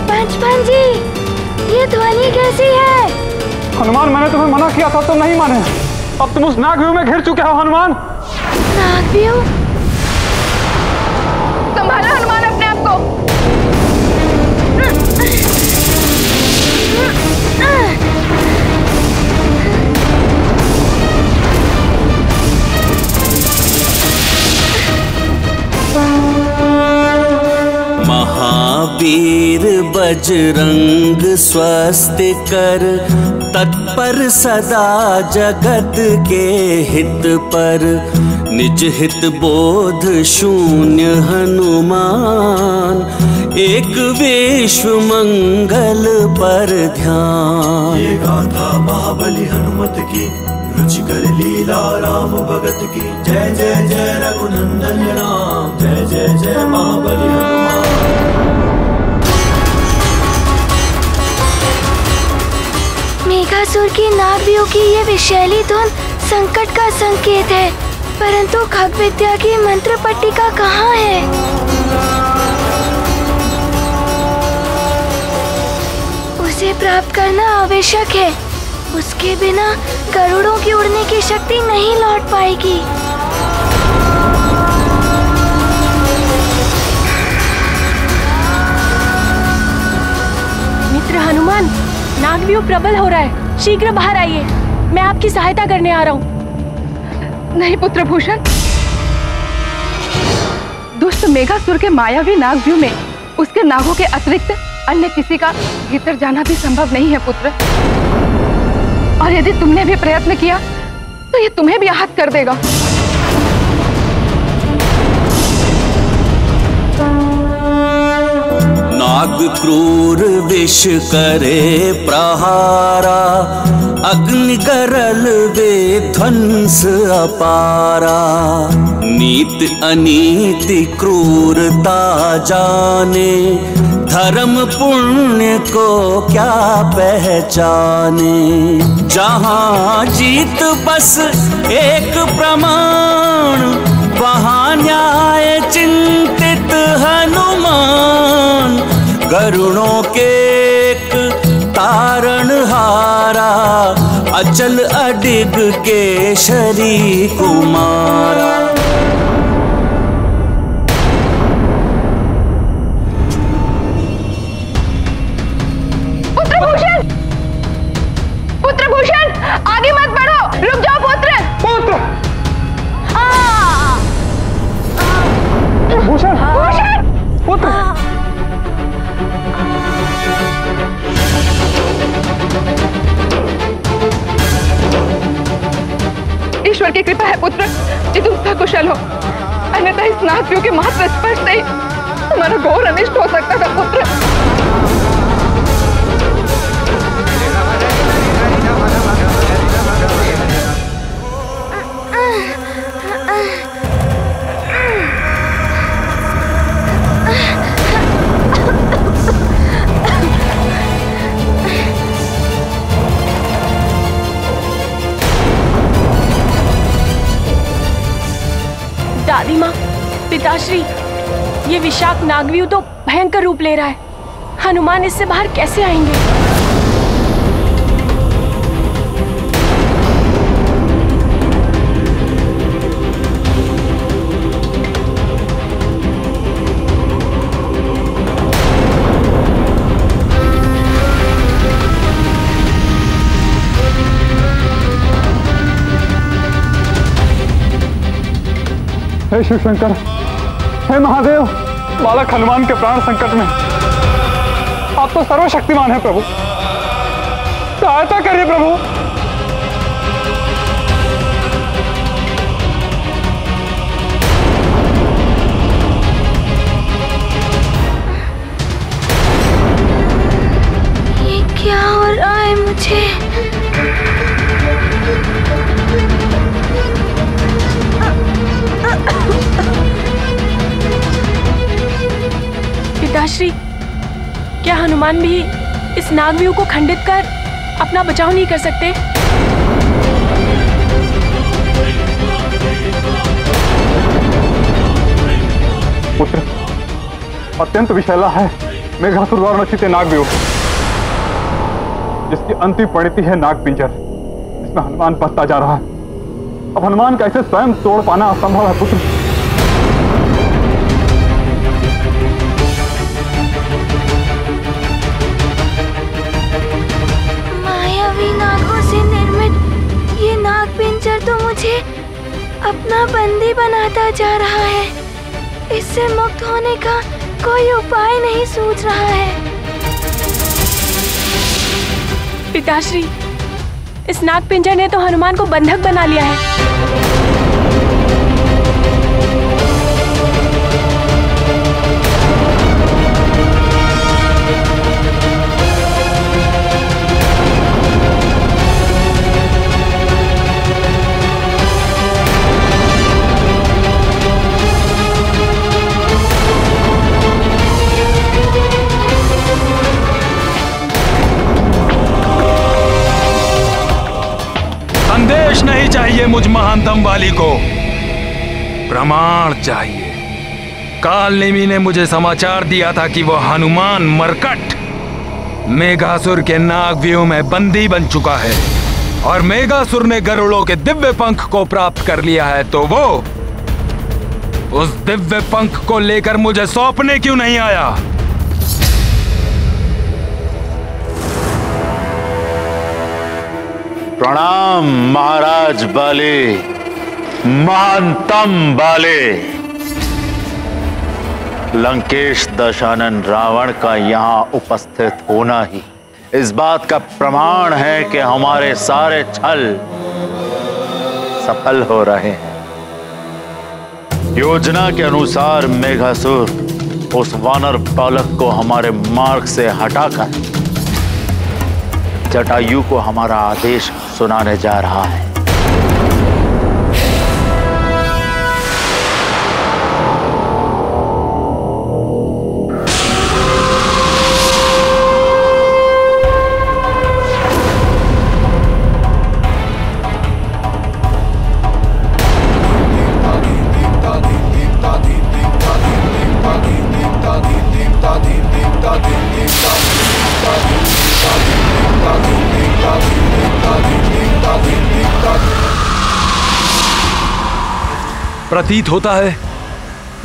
पंचपन जी, ये ध्वनि कैसी है? हनुमान, मैंने तुम्हें मना किया था, तुम नहीं माने। अब तुम उस नागव्यूह में घिर चुके हो हनुमान। नागव्यूह? संभालो हनुमान अपने आप को। महावीर बजरंग स्वस्ति कर, तत्पर सदा जगत के हित पर। निज हित बोध शून्य हनुमान, एक विश्व मंगल पर ध्यान। ये गाथा महाबली हनुमत की, रुचिकर लीला राम भगत की। जय जय जय रघुनंदन राम, जय जय जय महाबली हनुमान। मेघासुर की नागव्यूह की ये विषैली धुन संकट का संकेत है, परंतु खग विद्या की मंत्र पट्टिका कहाँ है? उसे प्राप्त करना आवश्यक है, उसके बिना गरुड़ों की उड़ने की शक्ति नहीं लौट पाएगी। मित्र हनुमान, नागव्यूह प्रबल हो रहा है, शीघ्र बाहर आइए। मैं आपकी सहायता करने आ रहा हूँ। नहीं पुत्र भूषण, दुष्ट मेघासुर के मायावी नागव्यूह में उसके नागों के अतिरिक्त अन्य किसी का भीतर जाना भी संभव नहीं है पुत्र। और यदि तुमने भी प्रयत्न किया तो ये तुम्हें भी आहत कर देगा। नाग क्रूर विष करे प्रहारा, अग्नि करल वे ध्वंस अपारा। नीत अनीति क्रूरता जाने, धर्म पुण्य को क्या पहचाने। जहाँ जीत बस एक प्रमाण, वहाँ न्याय चिंतित हनुमान। गरुड़ों के एक तारण हारा, अचल अडिग केशरी कुमारा। पुत्रभूषण, पुत्रभूषण, आगे मत बढ़ो, रुक जाओ पुत्र। पुत्र भूषण, भूषण, पुत्र। ईश्वर की कृपा है पुत्र कि तुम सकुशल हो, अन्यथा इस नागव्यूह के मात्र स्पर्श से ही तुम्हारा घोर अनिष्ट हो सकता था पुत्र। दादी माँ, पिताश्री, ये विषाक्त नागव्यूह तो भयंकर रूप ले रहा है। हनुमान इससे बाहर कैसे आएंगे? हे शिव शंकर, हे महादेव, बालक हनुमान के प्राण संकट में। आप तो सर्वशक्तिमान हैं प्रभु, सहायता करिए प्रभु। ये क्या हो रहा है मुझे? पिताश्री, क्या हनुमान भी इस नागव्यूह को खंडित कर अपना बचाव नहीं कर सकते? पुत्र, अत्यंत विषैला है मेघासुर द्वारा रचित नागव्यूह, जिसकी अंतिम परिणति है नागपिंजर, जिसमें हनुमान फंसता जा रहा है। अब हनुमान कैसे स्वयं तोड़ पाना असंभव है पुत्र। मायावी नागों से निर्मित ये नागपिंजर तो मुझे अपना बंदी बनाता जा रहा है। इससे मुक्त होने का कोई उपाय नहीं सूझ रहा है। पिताश्री, इस नागपिंजर ने तो हनुमान को बंधक बना लिया है। संदेश नहीं चाहिए मुझ महानतम वाली को, प्रमाण चाहिए। कालनेमी ने मुझे समाचार दिया था कि वो हनुमान मरकट मेघासुर के नागव्यूह में बंदी बन चुका है और मेघासुर ने गरुड़ों के दिव्य पंख को प्राप्त कर लिया है। तो वो उस दिव्य पंख को लेकर मुझे सौंपने क्यों नहीं आया? प्रणाम महाराज बाली, महानतम बाले। लंकेश दशानन रावण का यहाँ उपस्थित होना ही इस बात का प्रमाण है कि हमारे सारे छल सफल हो रहे हैं। योजना के अनुसार मेघासुर उस वानर बालक को हमारे मार्ग से हटाकर जटायु को हमारा आदेश सुनाने जा रहा है। प्रतीत होता है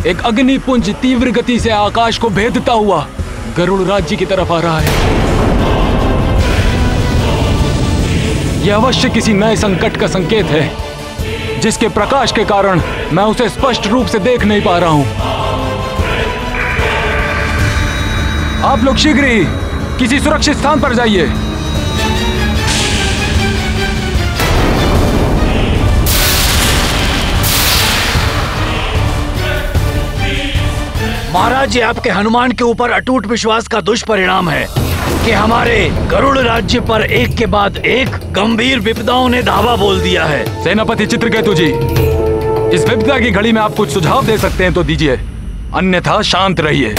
एक अग्निपुंज तीव्र गति से आकाश को भेदता हुआ गरुड़ राज्य की तरफ आ रहा है। यह अवश्य किसी नए संकट का संकेत है, जिसके प्रकाश के कारण मैं उसे स्पष्ट रूप से देख नहीं पा रहा हूं। आप लोग शीघ्र ही किसी सुरक्षित स्थान पर जाइए। महाराज, ये आपके हनुमान के ऊपर अटूट विश्वास का दुष्परिणाम है कि हमारे गरुड़ राज्य पर एक के बाद एक गंभीर विपदाओं ने धावा बोल दिया है। सेनापति चित्रकेतु जी, इस विपदा की घड़ी में आप कुछ सुझाव दे सकते हैं तो दीजिए, अन्यथा शांत रहिए।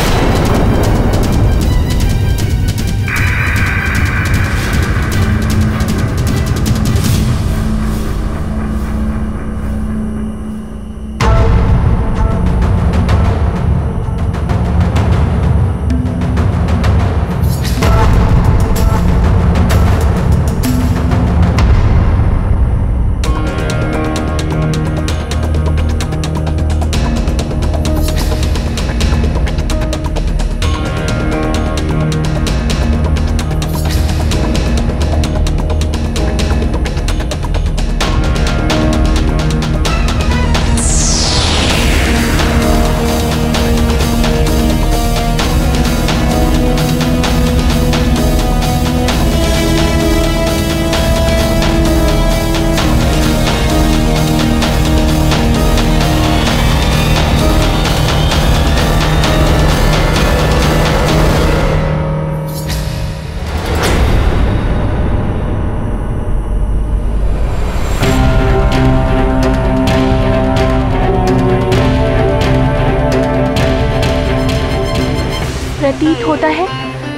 प्रतीत होता है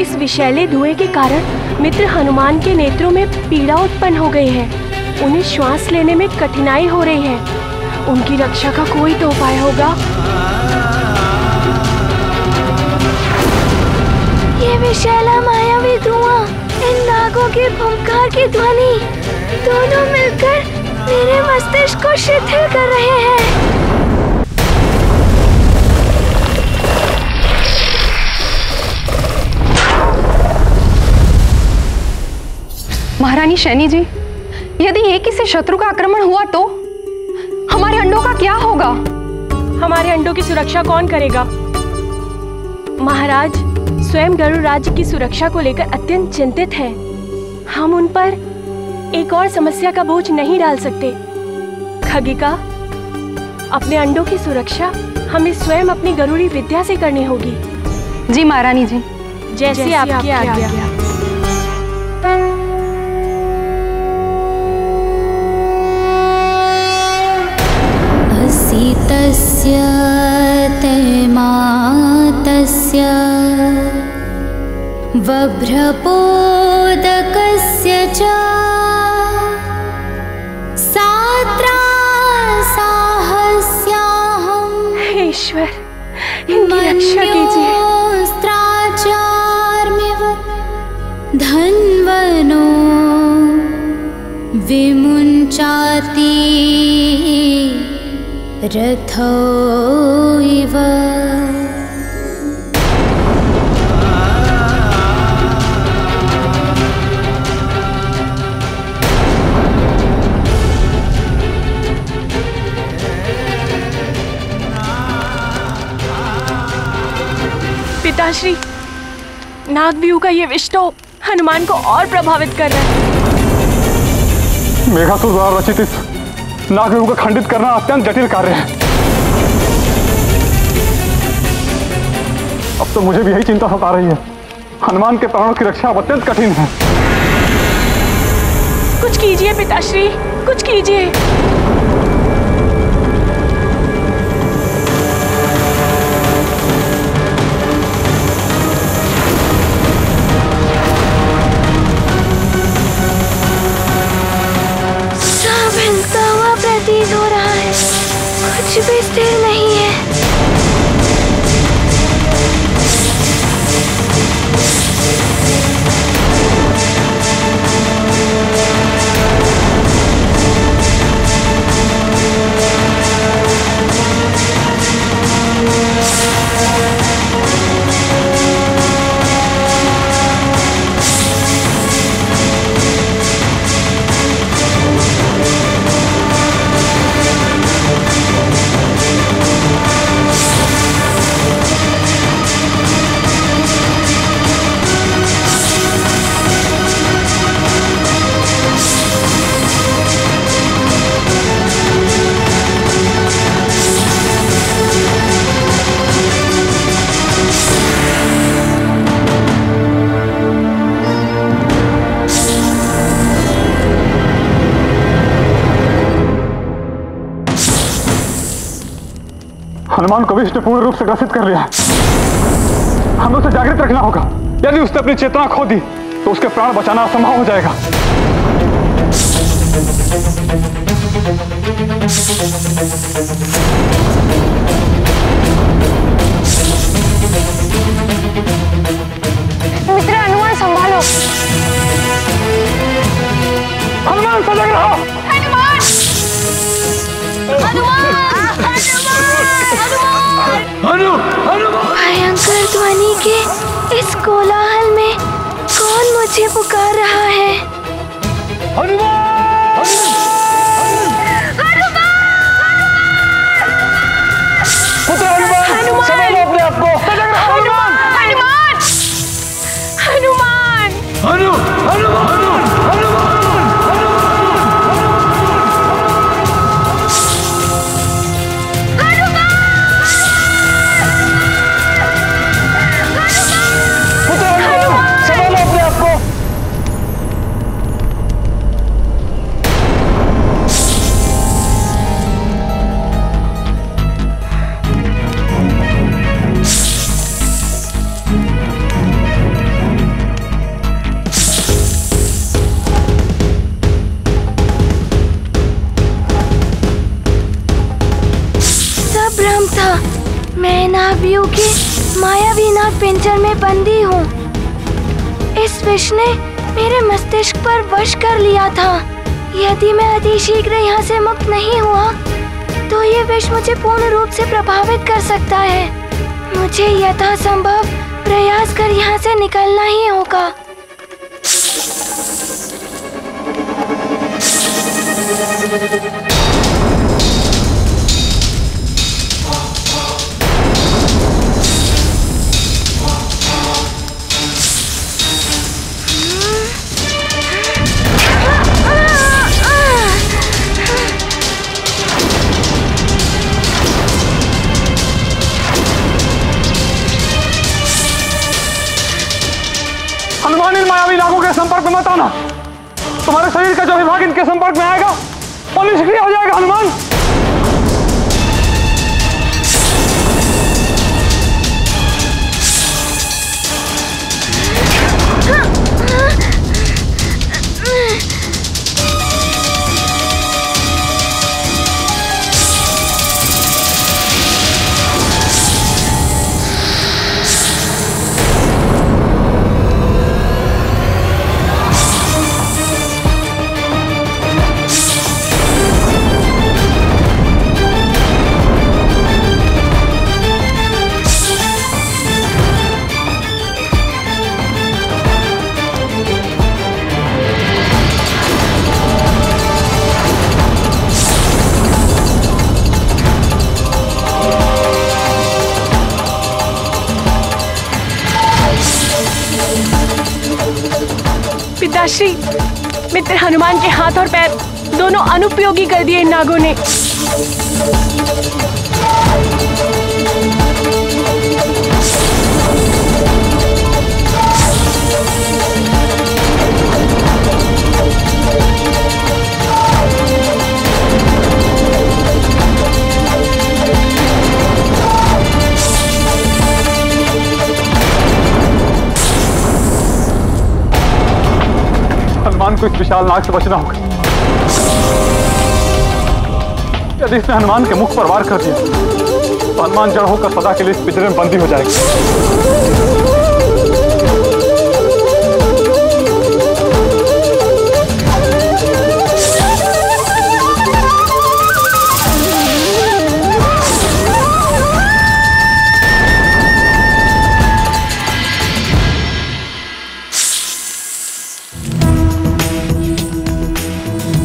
इस विषैले धुएं के कारण मित्र हनुमान के नेत्रों में पीड़ा उत्पन्न हो गई है। उन्हें श्वास लेने में कठिनाई हो रही है। उनकी रक्षा का कोई तो उपाय होगा। ये विशैला मायावी धुआं, इन नागों के फुंकार की ध्वनि, दोनों मिलकर मेरे मस्तिष्क को शिथिल कर रहे हैं। महारानी शैनी जी, यदि एक ही से शत्रु का आक्रमण हुआ तो हमारे अंडों का क्या होगा? हमारे अंडों की सुरक्षा कौन करेगा? महाराज स्वयं गरुड़ राज्य की सुरक्षा को लेकर अत्यंत चिंतित हैं। हम उन पर एक और समस्या का बोझ नहीं डाल सकते। खगिका, अपने अंडों की सुरक्षा हमें स्वयं अपनी गरुड़ी विद्या से करनी होगी। जी महारानी जी, जैसे आपकी आज्ञा। तस्य तैमातस्य वभ्रपोदकस्य च साहस्याहम्। ईश्वर, इनकी रक्षा कीजिए। मन्योऽस्त्राचार्मिव धन्वनो विमुञ्चाति रथो इव। पिताश्री, नागव्यूह का ये विष तो हनुमान को और प्रभावित कर रहा है। मेघासुर द्वारा रचित इस नागव्यूह को खंडित करना अत्यंत जटिल कार्य है। अब तो मुझे भी यही चिंता सता रही है, हनुमान के प्राणों की रक्षा अत्यंत कठिन है। कुछ कीजिए पिताश्री, कुछ कीजिए। सब हिलता हुआ प्रतीत हो रहा है, कुछ भी स्थिर नहीं है। हनुमान को विष्णु पूर्ण रूप से ग्रसित कर लिया है। हमें उसे जागृत रखना होगा। यदि उसने अपनी चेतना खो दी तो उसके प्राण बचाना असंभव हो जाएगा। मित्र हनुमान संभालो। हनुमान सजग रहो। हनुमान! हनुमान! भयंकर ध्वनि के इस कोलाहल में कौन मुझे पुकार रहा है? पुत्र हनुमान, संभालो अपने आप को। हनुमान! मैं नागव्यूह के मायावी नाग पिंजर में बंदी हूँ। इस विष ने मेरे मस्तिष्क पर वश कर लिया था। यदि मैं अतिशीघ्र यहाँ से मुक्त नहीं हुआ तो ये विष मुझे पूर्ण रूप से प्रभावित कर सकता है। मुझे यथासंभव प्रयास कर यहाँ से निकलना ही होगा। हनुमान, इन मायावी नागों के संपर्क में मत आना। तुम्हारे शरीर का जो विभाग इनके संपर्क में आएगा वो निष्क्रिय हो जाएगा। हनुमान, पिताश्री, मित्र हनुमान के हाथ और पैर दोनों अनुपयोगी कर दिए इन नागों ने। हनुमान को इस विशाल नाग से बचना होगा। यदि इसने हनुमान के मुख पर वार कर दिया तो हनुमान जड़ होकर सदा के लिए इस पिंजरे में बंदी हो जाएगी।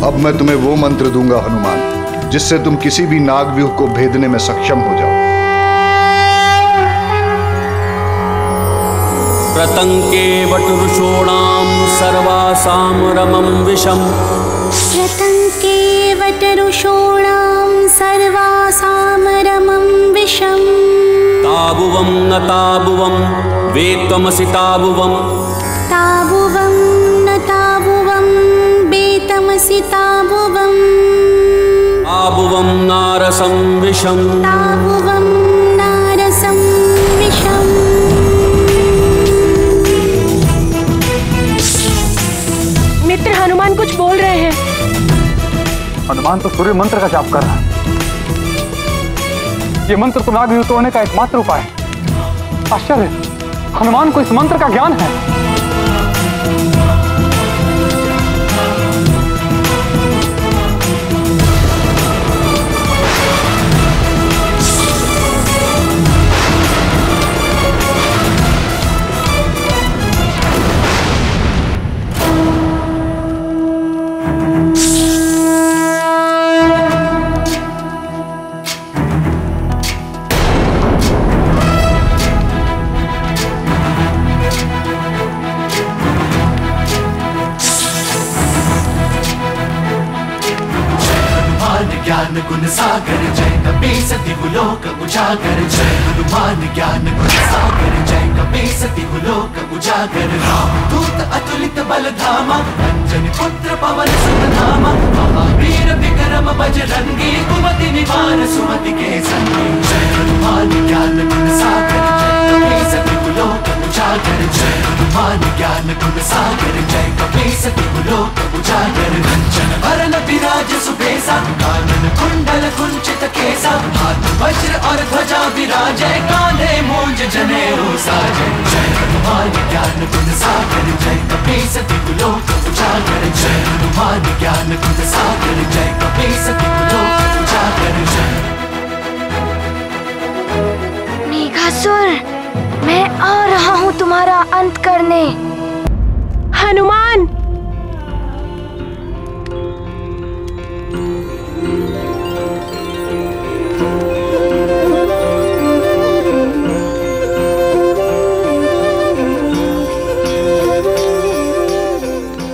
अब मैं तुम्हें वो मंत्र दूंगा हनुमान, जिससे तुम किसी भी नागव्यूह को भेदने में सक्षम हो जाओ। प्रतंके वटुरुषोणाम सर्वासाम रमम विषम। प्रतंके वटुरुषोणाम सर्वासाम रमम विषम। ताबुवम न ताबुवम वेत्वमसि ताबुवम। ताबुवम न ताबुवम वेत्वमसि ताबुवम। ताबुवम नारसम विषम। ताबुवम नारसम विषम। मित्र हनुमान कुछ बोल रहे हैं। हनुमान तो सूर्य मंत्र का जाप कर रहा है। ये मंत्र तो नागव्यूह तोड़ने का एकमात्र उपाय है। आश्चर्य, हनुमान को इस मंत्र का ज्ञान है। ज्ञान गुण सागर जय कपीसति लोक उजागर। जय हनुमान ज्ञान गुण सागर जय कपीसति लोक उजागर। दूत अतुलित बल धामा अंजनी पुत्र पवन सुत नामा। महावीर विक्रम बजरंगी कुमति निवार सुमति के संगी। जय हनुमान ज्ञान गुण सागर जय कपीसति लोक उजागर। जय हनुमान ज्ञान गुण सागर जय कपीसति लोक उजागर। कंचन वरन विराज सुबेसा कानन कुंडल कुंचित केसा। हाथ वज्र और ध्वजा विराजय कांधे मूंज जनेऊ साजे। जय हनुमान ज्ञान गुण सागर जय कपीसति लोक उजागर। जय हनुमान ज्ञान गुण सागर जय कपीसति लोक उजागर। जय मेघासुर, मैं आ रहा हूँ तुम्हारा अंत करने। हनुमान,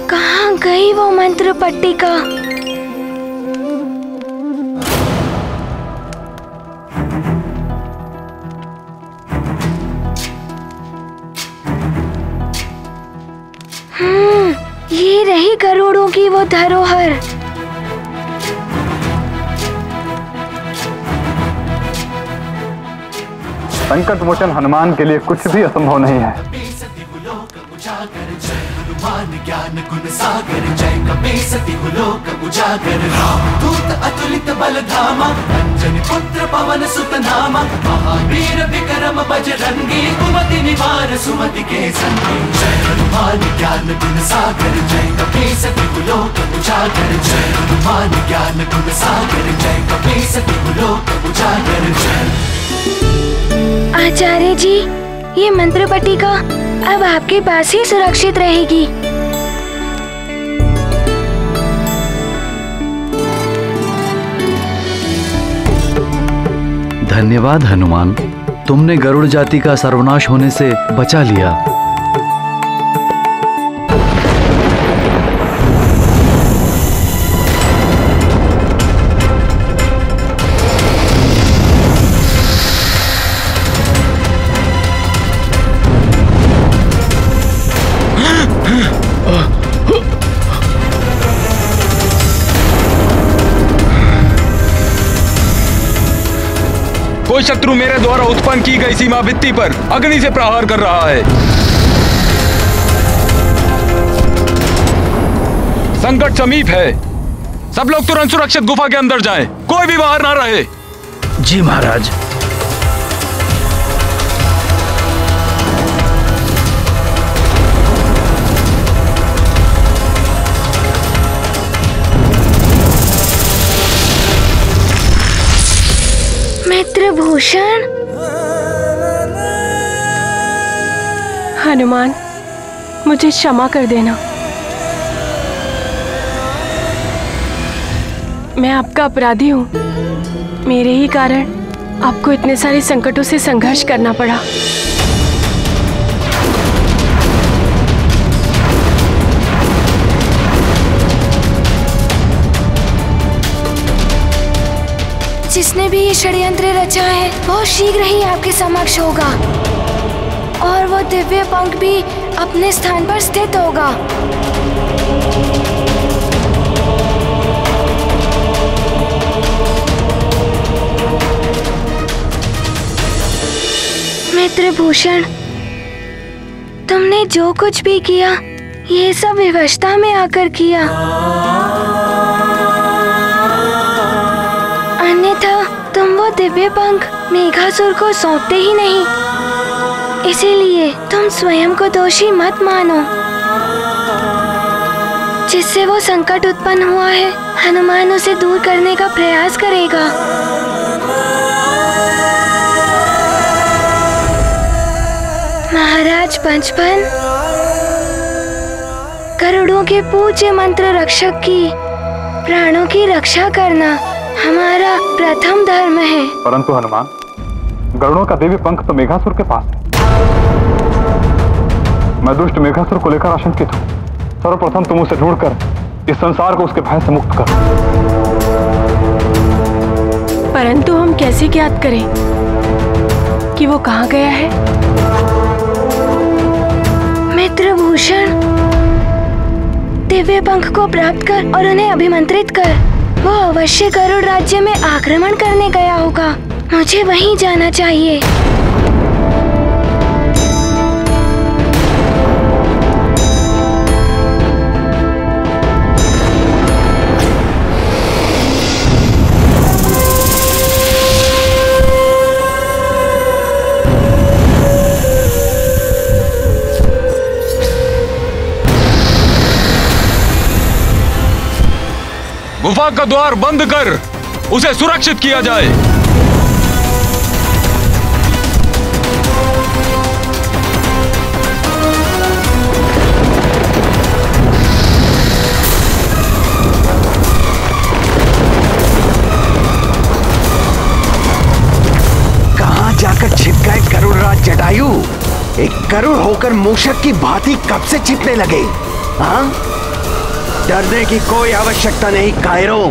कहाँ गई वो मंत्र पट्टिका? ये रही गरुड़ों की वो धरोहर। संकट मोचन हनुमान के लिए कुछ भी असंभव नहीं है। हनुमान ज्ञान गुण सागर जय कपीसति लोक उजागर। दूत अतुलित बल धामा अंजनी पुत्र पवन सुत नामा। महावीर विक्रम बजरंगी कुमति निवार सुमति के संगी। जय हनुमान ज्ञान गुण सागर जय कपीसति लोक उजागर। जय हनुमान ज्ञान गुण सागर जय कपीसति लोक उजागर। आचार्य जी, ये मंत्र पट्टिका अब आपके पास ही सुरक्षित रहेगी। धन्यवाद हनुमान, तुमने गरुड़ जाति का सर्वनाश होने से बचा लिया। कोई शत्रु मेरे द्वारा उत्पन्न की गई सीमा भित्ति पर अग्नि से प्रहार कर रहा है। संकट समीप है। सब लोग तुरंत सुरक्षित गुफा के अंदर जाएं। कोई भी बाहर ना रहे। जी महाराज। मित्रभूषण। हनुमान, मुझे क्षमा कर देना। मैं आपका अपराधी हूँ। मेरे ही कारण आपको इतने सारे संकटों से संघर्ष करना पड़ा। जिसने भी ये षड्यंत्र रचा है वो शीघ्र ही आपके समक्ष होगा और वो दिव्य पंख भी अपने स्थान पर स्थित होगा। मित्रभूषण, तुमने जो कुछ भी किया ये सब विवशता में आकर किया, अन्यथा तुम वो दिव्य पंख मेघासुर को सौंपते ही नहीं। इसीलिए तुम स्वयं को दोषी मत मानो। जिससे वो संकट उत्पन्न हुआ है, हनुमान उसे दूर करने का प्रयास करेगा। महाराज पंचफन, गरुड़ों के पूज्य मंत्र रक्षक की प्राणों की रक्षा करना हमारा प्रथम धर्म है। परंतु हनुमान, गरुड़ों का दिव्य पंख तो मेघासुर के पास है। मैं दुष्ट मेघासुर को लेकर आशंकित हूँ। सर्वप्रथम तुम उसे ढूंढकर इस संसार को उसके भय से मुक्त करो। परंतु हम कैसे ज्ञात करें कि वो कहाँ गया है? मित्रभूषण, दिव्य पंख को प्राप्त कर और उन्हें अभिमंत्रित कर। वो अवश्य गरुड़ राज्य में आक्रमण करने गया होगा। मुझे वहीं जाना चाहिए। गुफा का द्वार बंद कर उसे सुरक्षित किया जाए। कहां जाकर छिप गए गरुड़राज जटायु? एक गरुड़ होकर मूषक की भांति कब से छिपने लगे? हाँ? डरने की कोई आवश्यकता नहीं कायरों।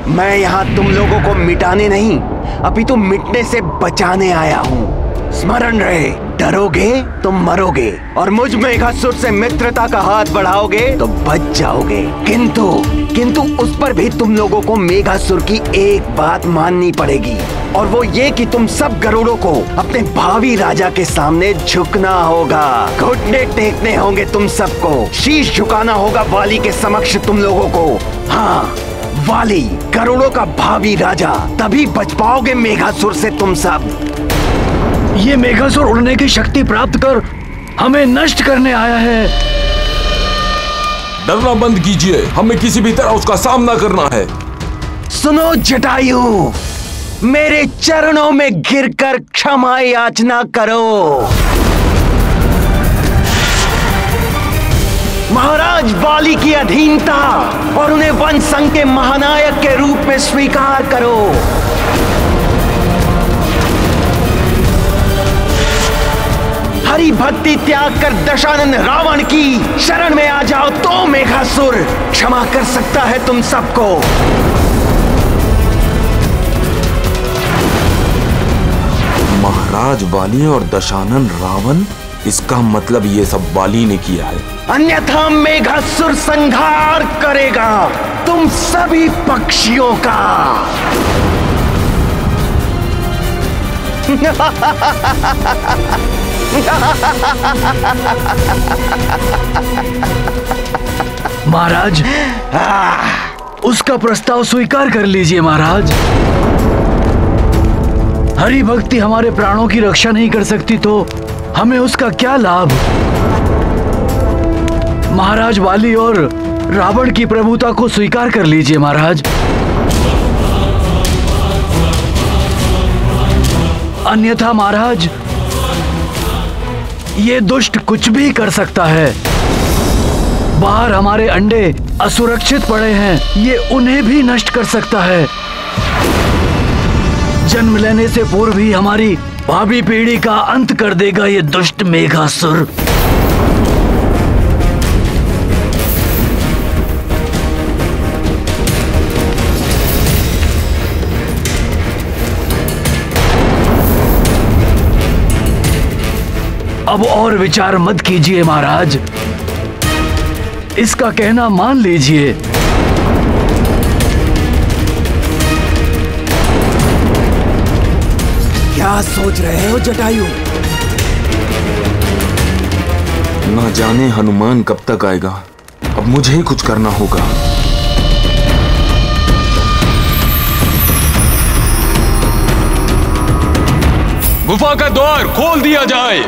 मैं यहाँ तुम लोगों को मिटाने नहीं, अपितु मिटने से बचाने आया हूँ। स्मरण रहे, डरोगे तो मरोगे और मुझ मेघासुर से मित्रता का हाथ बढ़ाओगे तो बच जाओगे। किंतु उस पर भी तुम लोगों को मेघासुर की एक बात माननी पड़ेगी, और वो ये कि तुम सब गरुड़ों को अपने भावी राजा के सामने झुकना होगा। घुटने टेकने होंगे तुम सबको, शीश झुकाना होगा वाली के समक्ष तुम लोगों को। हाँ, वाली गरुड़ों का भावी राजा, तभी बच पाओगे मेघासुर से तुम सब। ये मेघासुर उड़ने की शक्ति प्राप्त कर हमें नष्ट करने आया है। डरना बंद कीजिए, हमें किसी भी तरह उसका सामना करना है। सुनो जटायु, मेरे चरणों में गिरकर क्षमा याचना करो। महाराज वाली की अधीनता और उन्हें वन संघ के महानायक के रूप में स्वीकार करो। हरि भक्ति त्याग कर दशानन रावण की शरण में आ जाओ तो मेघासुर क्षमा कर सकता है तुम सबको। महाराज वाली और दशानन रावण, इसका मतलब ये सब वाली ने किया है। अन्यथा मेघासुर संहार करेगा तुम सभी पक्षियों का। महाराज, उसका प्रस्ताव स्वीकार कर लीजिए महाराज। हरि भक्ति हमारे प्राणों की रक्षा नहीं कर सकती तो हमें उसका क्या लाभ। महाराज वाली और रावण की प्रभुता को स्वीकार कर लीजिए महाराज। अन्यथा महाराज, ये दुष्ट कुछ भी कर सकता है। बाहर हमारे अंडे असुरक्षित पड़े हैं, ये उन्हें भी नष्ट कर सकता है। जन्म लेने से पूर्व ही हमारी भावी पीढ़ी का अंत कर देगा ये दुष्ट मेघासुर। अब और विचार मत कीजिए महाराज, इसका कहना मान लीजिए। क्या सोच रहे हो जटायु? ना जाने हनुमान कब तक आएगा। अब मुझे ही कुछ करना होगा। गुफा का द्वार खोल दिया जाए।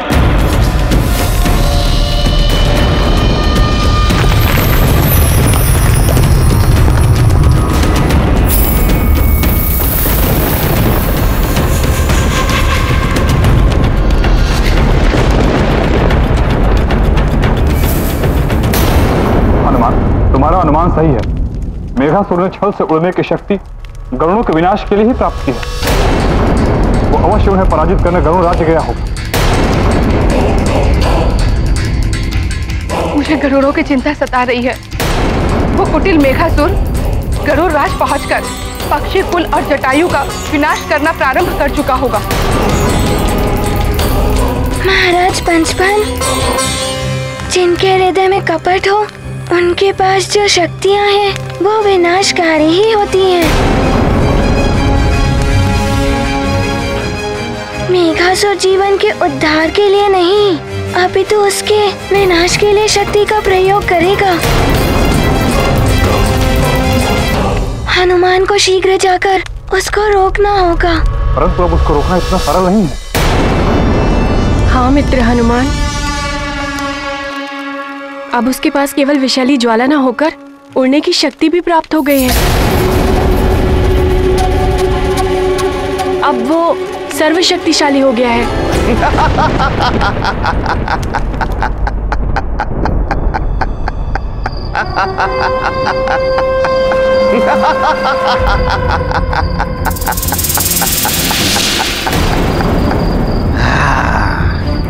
तुम्हारा अनुमान सही है। मेघासुर ने छल से उड़ने की शक्ति गरुड़ों के विनाश के लिए ही प्राप्त की है। वो अवश्य उन्हें पराजित करने गरुड़ राज्य गया होगा। मुझे गरुड़ों की चिंता सता रही है। वो कुटिल मेघासुर गरुड़ राज पहुंचकर पक्षी कुल और जटायु का विनाश करना प्रारंभ कर चुका होगा। महाराज पंचपन, जिनके हृदय में कपट हो उनके पास जो शक्तियां हैं वो विनाशकारी ही होती हैं। मेघासुर जीवन के उद्धार के लिए नहीं, अपितु उसके विनाश के लिए शक्ति का प्रयोग करेगा। हनुमान को शीघ्र जाकर उसको रोकना होगा। परंतु अब उसको रोकना इतना सरल नहीं है। हाँ मित्र हनुमान, अब उसके पास केवल विशाली ज्वाला न होकर उड़ने की शक्ति भी प्राप्त हो गई है। अब वो सर्वशक्तिशाली हो गया है।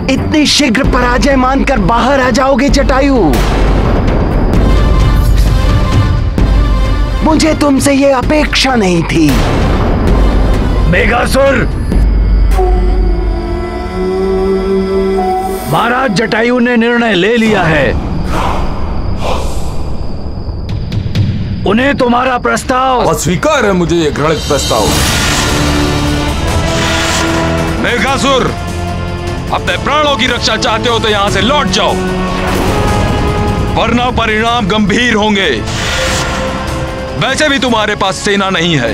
इतनी शीघ्र पराजय मानकर बाहर आ जाओगे जटायु? मुझे तुमसे ये अपेक्षा नहीं थी। मेघासुर, महाराज जटायु ने निर्णय ले लिया है। उन्हें तुम्हारा प्रस्ताव अस्वीकार है। मुझे ये घृणित प्रस्ताव। मेघासुर, अपने प्राणों की रक्षा चाहते हो तो यहां से लौट जाओ, वरना परिणाम गंभीर होंगे। वैसे भी तुम्हारे पास सेना नहीं है,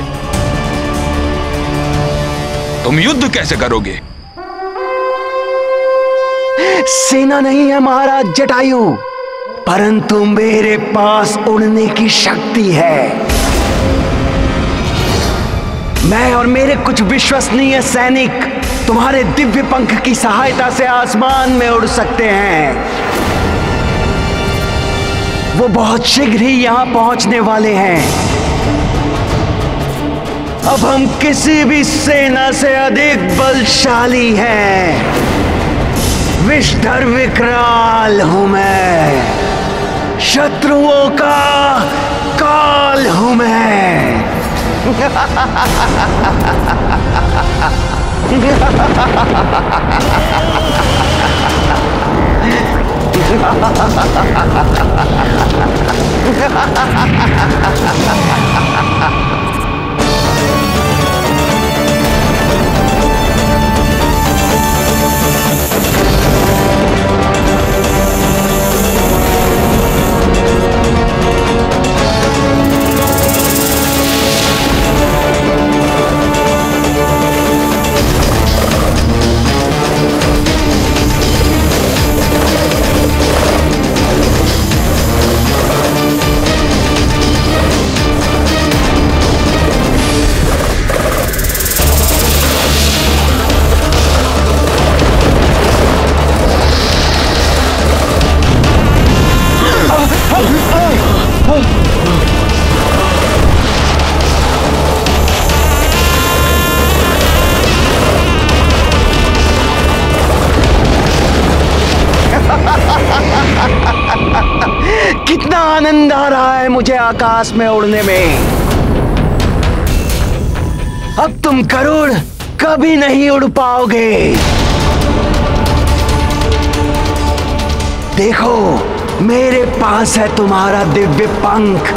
तुम युद्ध कैसे करोगे? सेना नहीं है महाराज जटायु, परंतु मेरे पास उड़ने की शक्ति है। मैं और मेरे कुछ विश्वसनीय सैनिक तुम्हारे दिव्य पंख की सहायता से आसमान में उड़ सकते हैं। वो बहुत शीघ्र ही यहां पहुंचने वाले हैं। अब हम किसी भी सेना से अधिक बलशाली हैं। विषधर विकराल हूं मैं, शत्रुओं का काल हूं मैं। मुझे आकाश में उड़ने में। अब तुम गरुड़ कभी नहीं उड़ पाओगे। देखो, मेरे पास है तुम्हारा दिव्य पंख।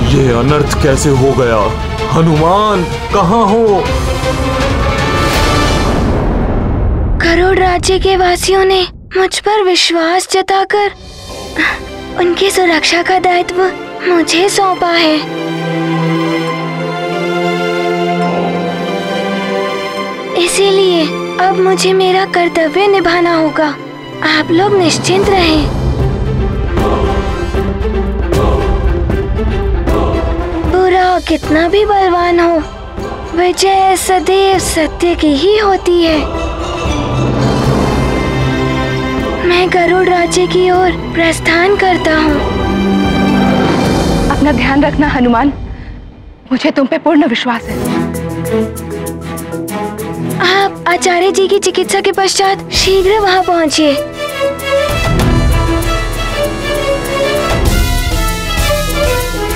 ये अनर्थ कैसे हो गया? हनुमान कहाँ हो? गरुड़ राज्य के वासियों ने मुझ पर विश्वास जताकर उनकी सुरक्षा का दायित्व मुझे सौंपा है। इसीलिए अब मुझे मेरा कर्तव्य निभाना होगा। आप लोग निश्चिंत रहें। बुरा कितना भी बलवान हो, विजय सदैव सत्य की ही होती है। मैं गरुड़ राज्य की ओर प्रस्थान करता हूँ। अपना ध्यान रखना हनुमान, मुझे तुम पे पूर्ण विश्वास है। आप आचार्य जी की चिकित्सा के पश्चात शीघ्र वहाँ पहुँचिए।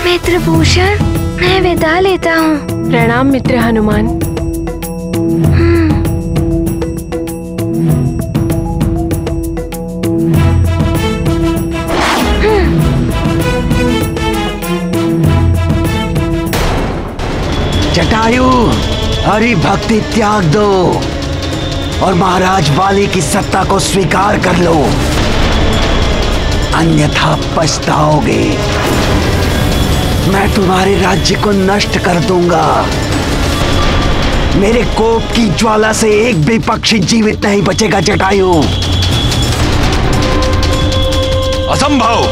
मित्रभूषण, मैं विदा लेता हूँ। प्रणाम मित्र हनुमान। जटायु, हरि भक्ति त्याग दो और महाराज वाली की सत्ता को स्वीकार कर लो, अन्यथा पछताओगे। मैं तुम्हारे राज्य को नष्ट कर दूंगा। मेरे कोप की ज्वाला से एक भी पक्षी जीवित नहीं बचेगा जटायु। असंभव!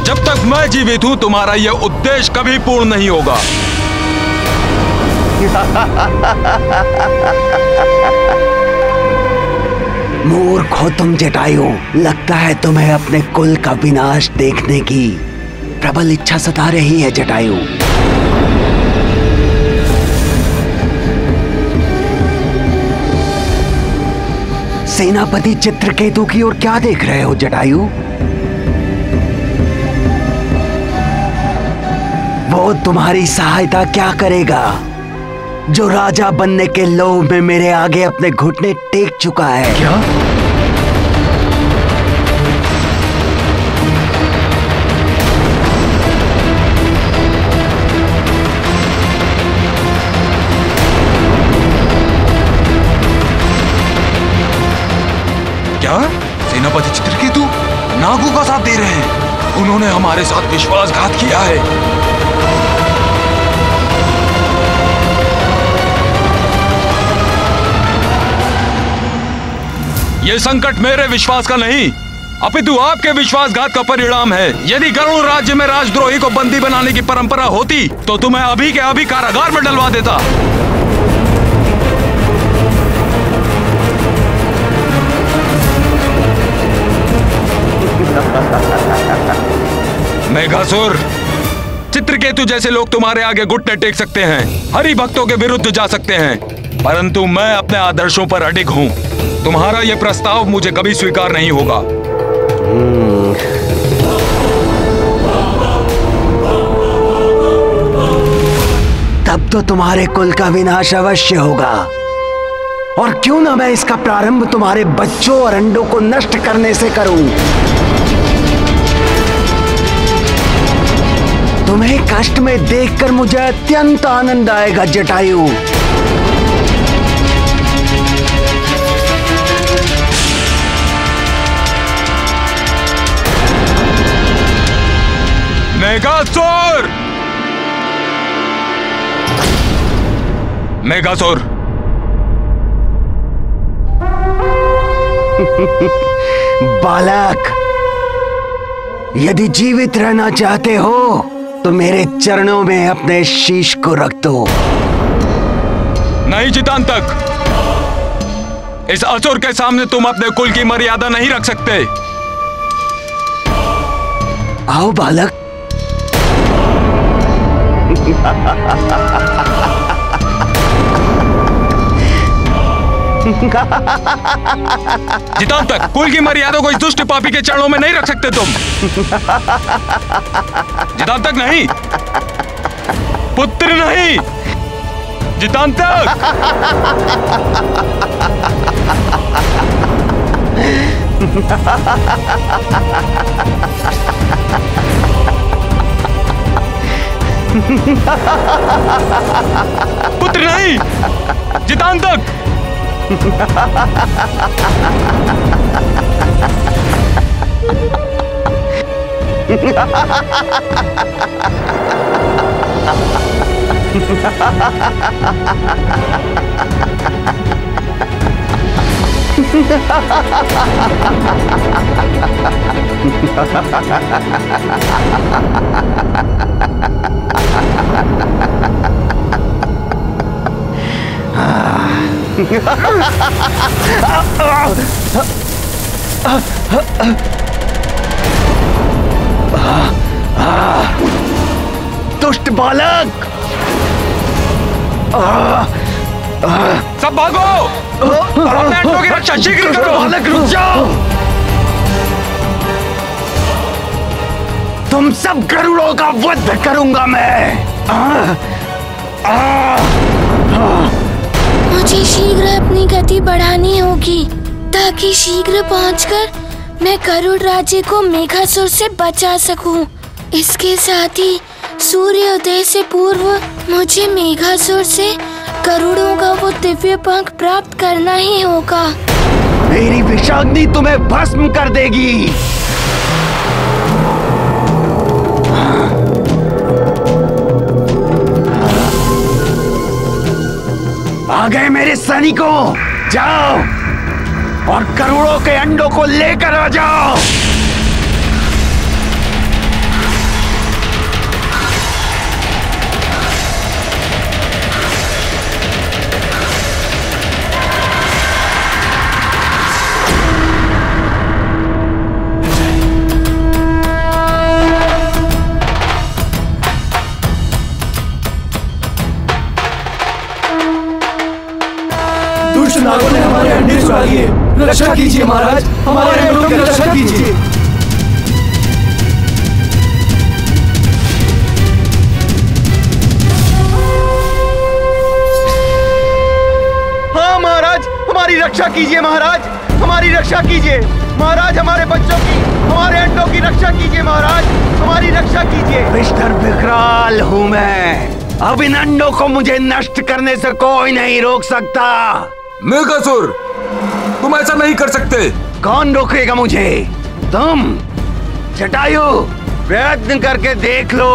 जब तक मैं जीवित हूं तुम्हारा यह उद्देश्य कभी पूर्ण नहीं होगा। मूर्ख हो तुम जटायु। लगता है तुम्हें अपने कुल का विनाश देखने की प्रबल इच्छा सता रही है जटायु। सेनापति चित्रकेतु की ओर क्या देख रहे हो जटायु? वो तुम्हारी सहायता क्या करेगा जो राजा बनने के लोभ में मेरे आगे अपने घुटने टेक चुका है? क्या? क्या? सेनापति चित्रकेतु नागों का साथ दे रहे हैं। उन्होंने हमारे साथ विश्वासघात किया है। ये संकट मेरे विश्वास का नहीं, अपितु आपके विश्वासघात का परिणाम है। यदि गरुड़ राज्य में राजद्रोही को बंदी बनाने की परंपरा होती तो तुम्हें अभी के अभी कारागार में डलवा देता। मेघासुर, चित्रकेतु जैसे लोग तुम्हारे आगे घुटने टेक सकते हैं, हरि भक्तों के विरुद्ध जा सकते हैं, परंतु मैं अपने आदर्शों पर अडिग हूं। तुम्हारा यह प्रस्ताव मुझे कभी स्वीकार नहीं होगा। तब तो तुम्हारे कुल का विनाश अवश्य होगा। और क्यों ना मैं इसका प्रारंभ तुम्हारे बच्चों और अंडों को नष्ट करने से करूं। तुम्हें कष्ट में देखकर मुझे अत्यंत आनंद आएगा जटायु। मेघासुर! मेघासुर। बालक, यदि जीवित रहना चाहते हो तो मेरे चरणों में अपने शीश को रख दो। नहीं चितांतक, इस असुर के सामने तुम अपने कुल की मर्यादा नहीं रख सकते। आओ बालक। चितांतक, कुल की मर्यादा को इस दुष्ट पापी के चरणों में नहीं रख सकते तुम। चितांतक नहीं, पुत्र नहीं, चितांतक। पुत्र नहीं, चितांतक। दुष्ट बालक, सब भागो, अपने अंडों की रक्षा शीघ्र करो। बालक रुक जाओ, तुम सब गरुड़ों का वध करूंगा मैं। मुझे शीघ्र अपनी गति बढ़ानी होगी ताकि शीघ्र पहुंचकर मैं गरुड़ राज्य को मेघासुर से बचा सकूं। इसके साथ ही सूर्योदय से पूर्व मुझे मेघासुर से गरुड़ों का वो दिव्य पंख प्राप्त करना ही होगा। मेरी विषाग्नि तुम्हें भस्म कर देगी। आ गए मेरे सैनिकों, जाओ और करोड़ों के अंडों को लेकर आ जाओ। दुष्ट नागों ने हमारे अंडे चुरा लिए, रक्षा कीजिए महाराज, हमारे अंडों की रक्षा कीजिए। हाँ महाराज, हमारी रक्षा कीजिए महाराज, हमारी रक्षा कीजिए महाराज, हमारे बच्चों की, हमारे अंडों की रक्षा कीजिए महाराज, हमारी रक्षा कीजिए। मिस्टर विकराल हूँ मैं, अब इन अंडों को मुझे नष्ट करने से कोई नहीं रोक सकता। मेघासुर, तुम ऐसा नहीं कर सकते। कौन रोकेगा मुझे? तुम। जटायु, प्रयत्न करके देख लो।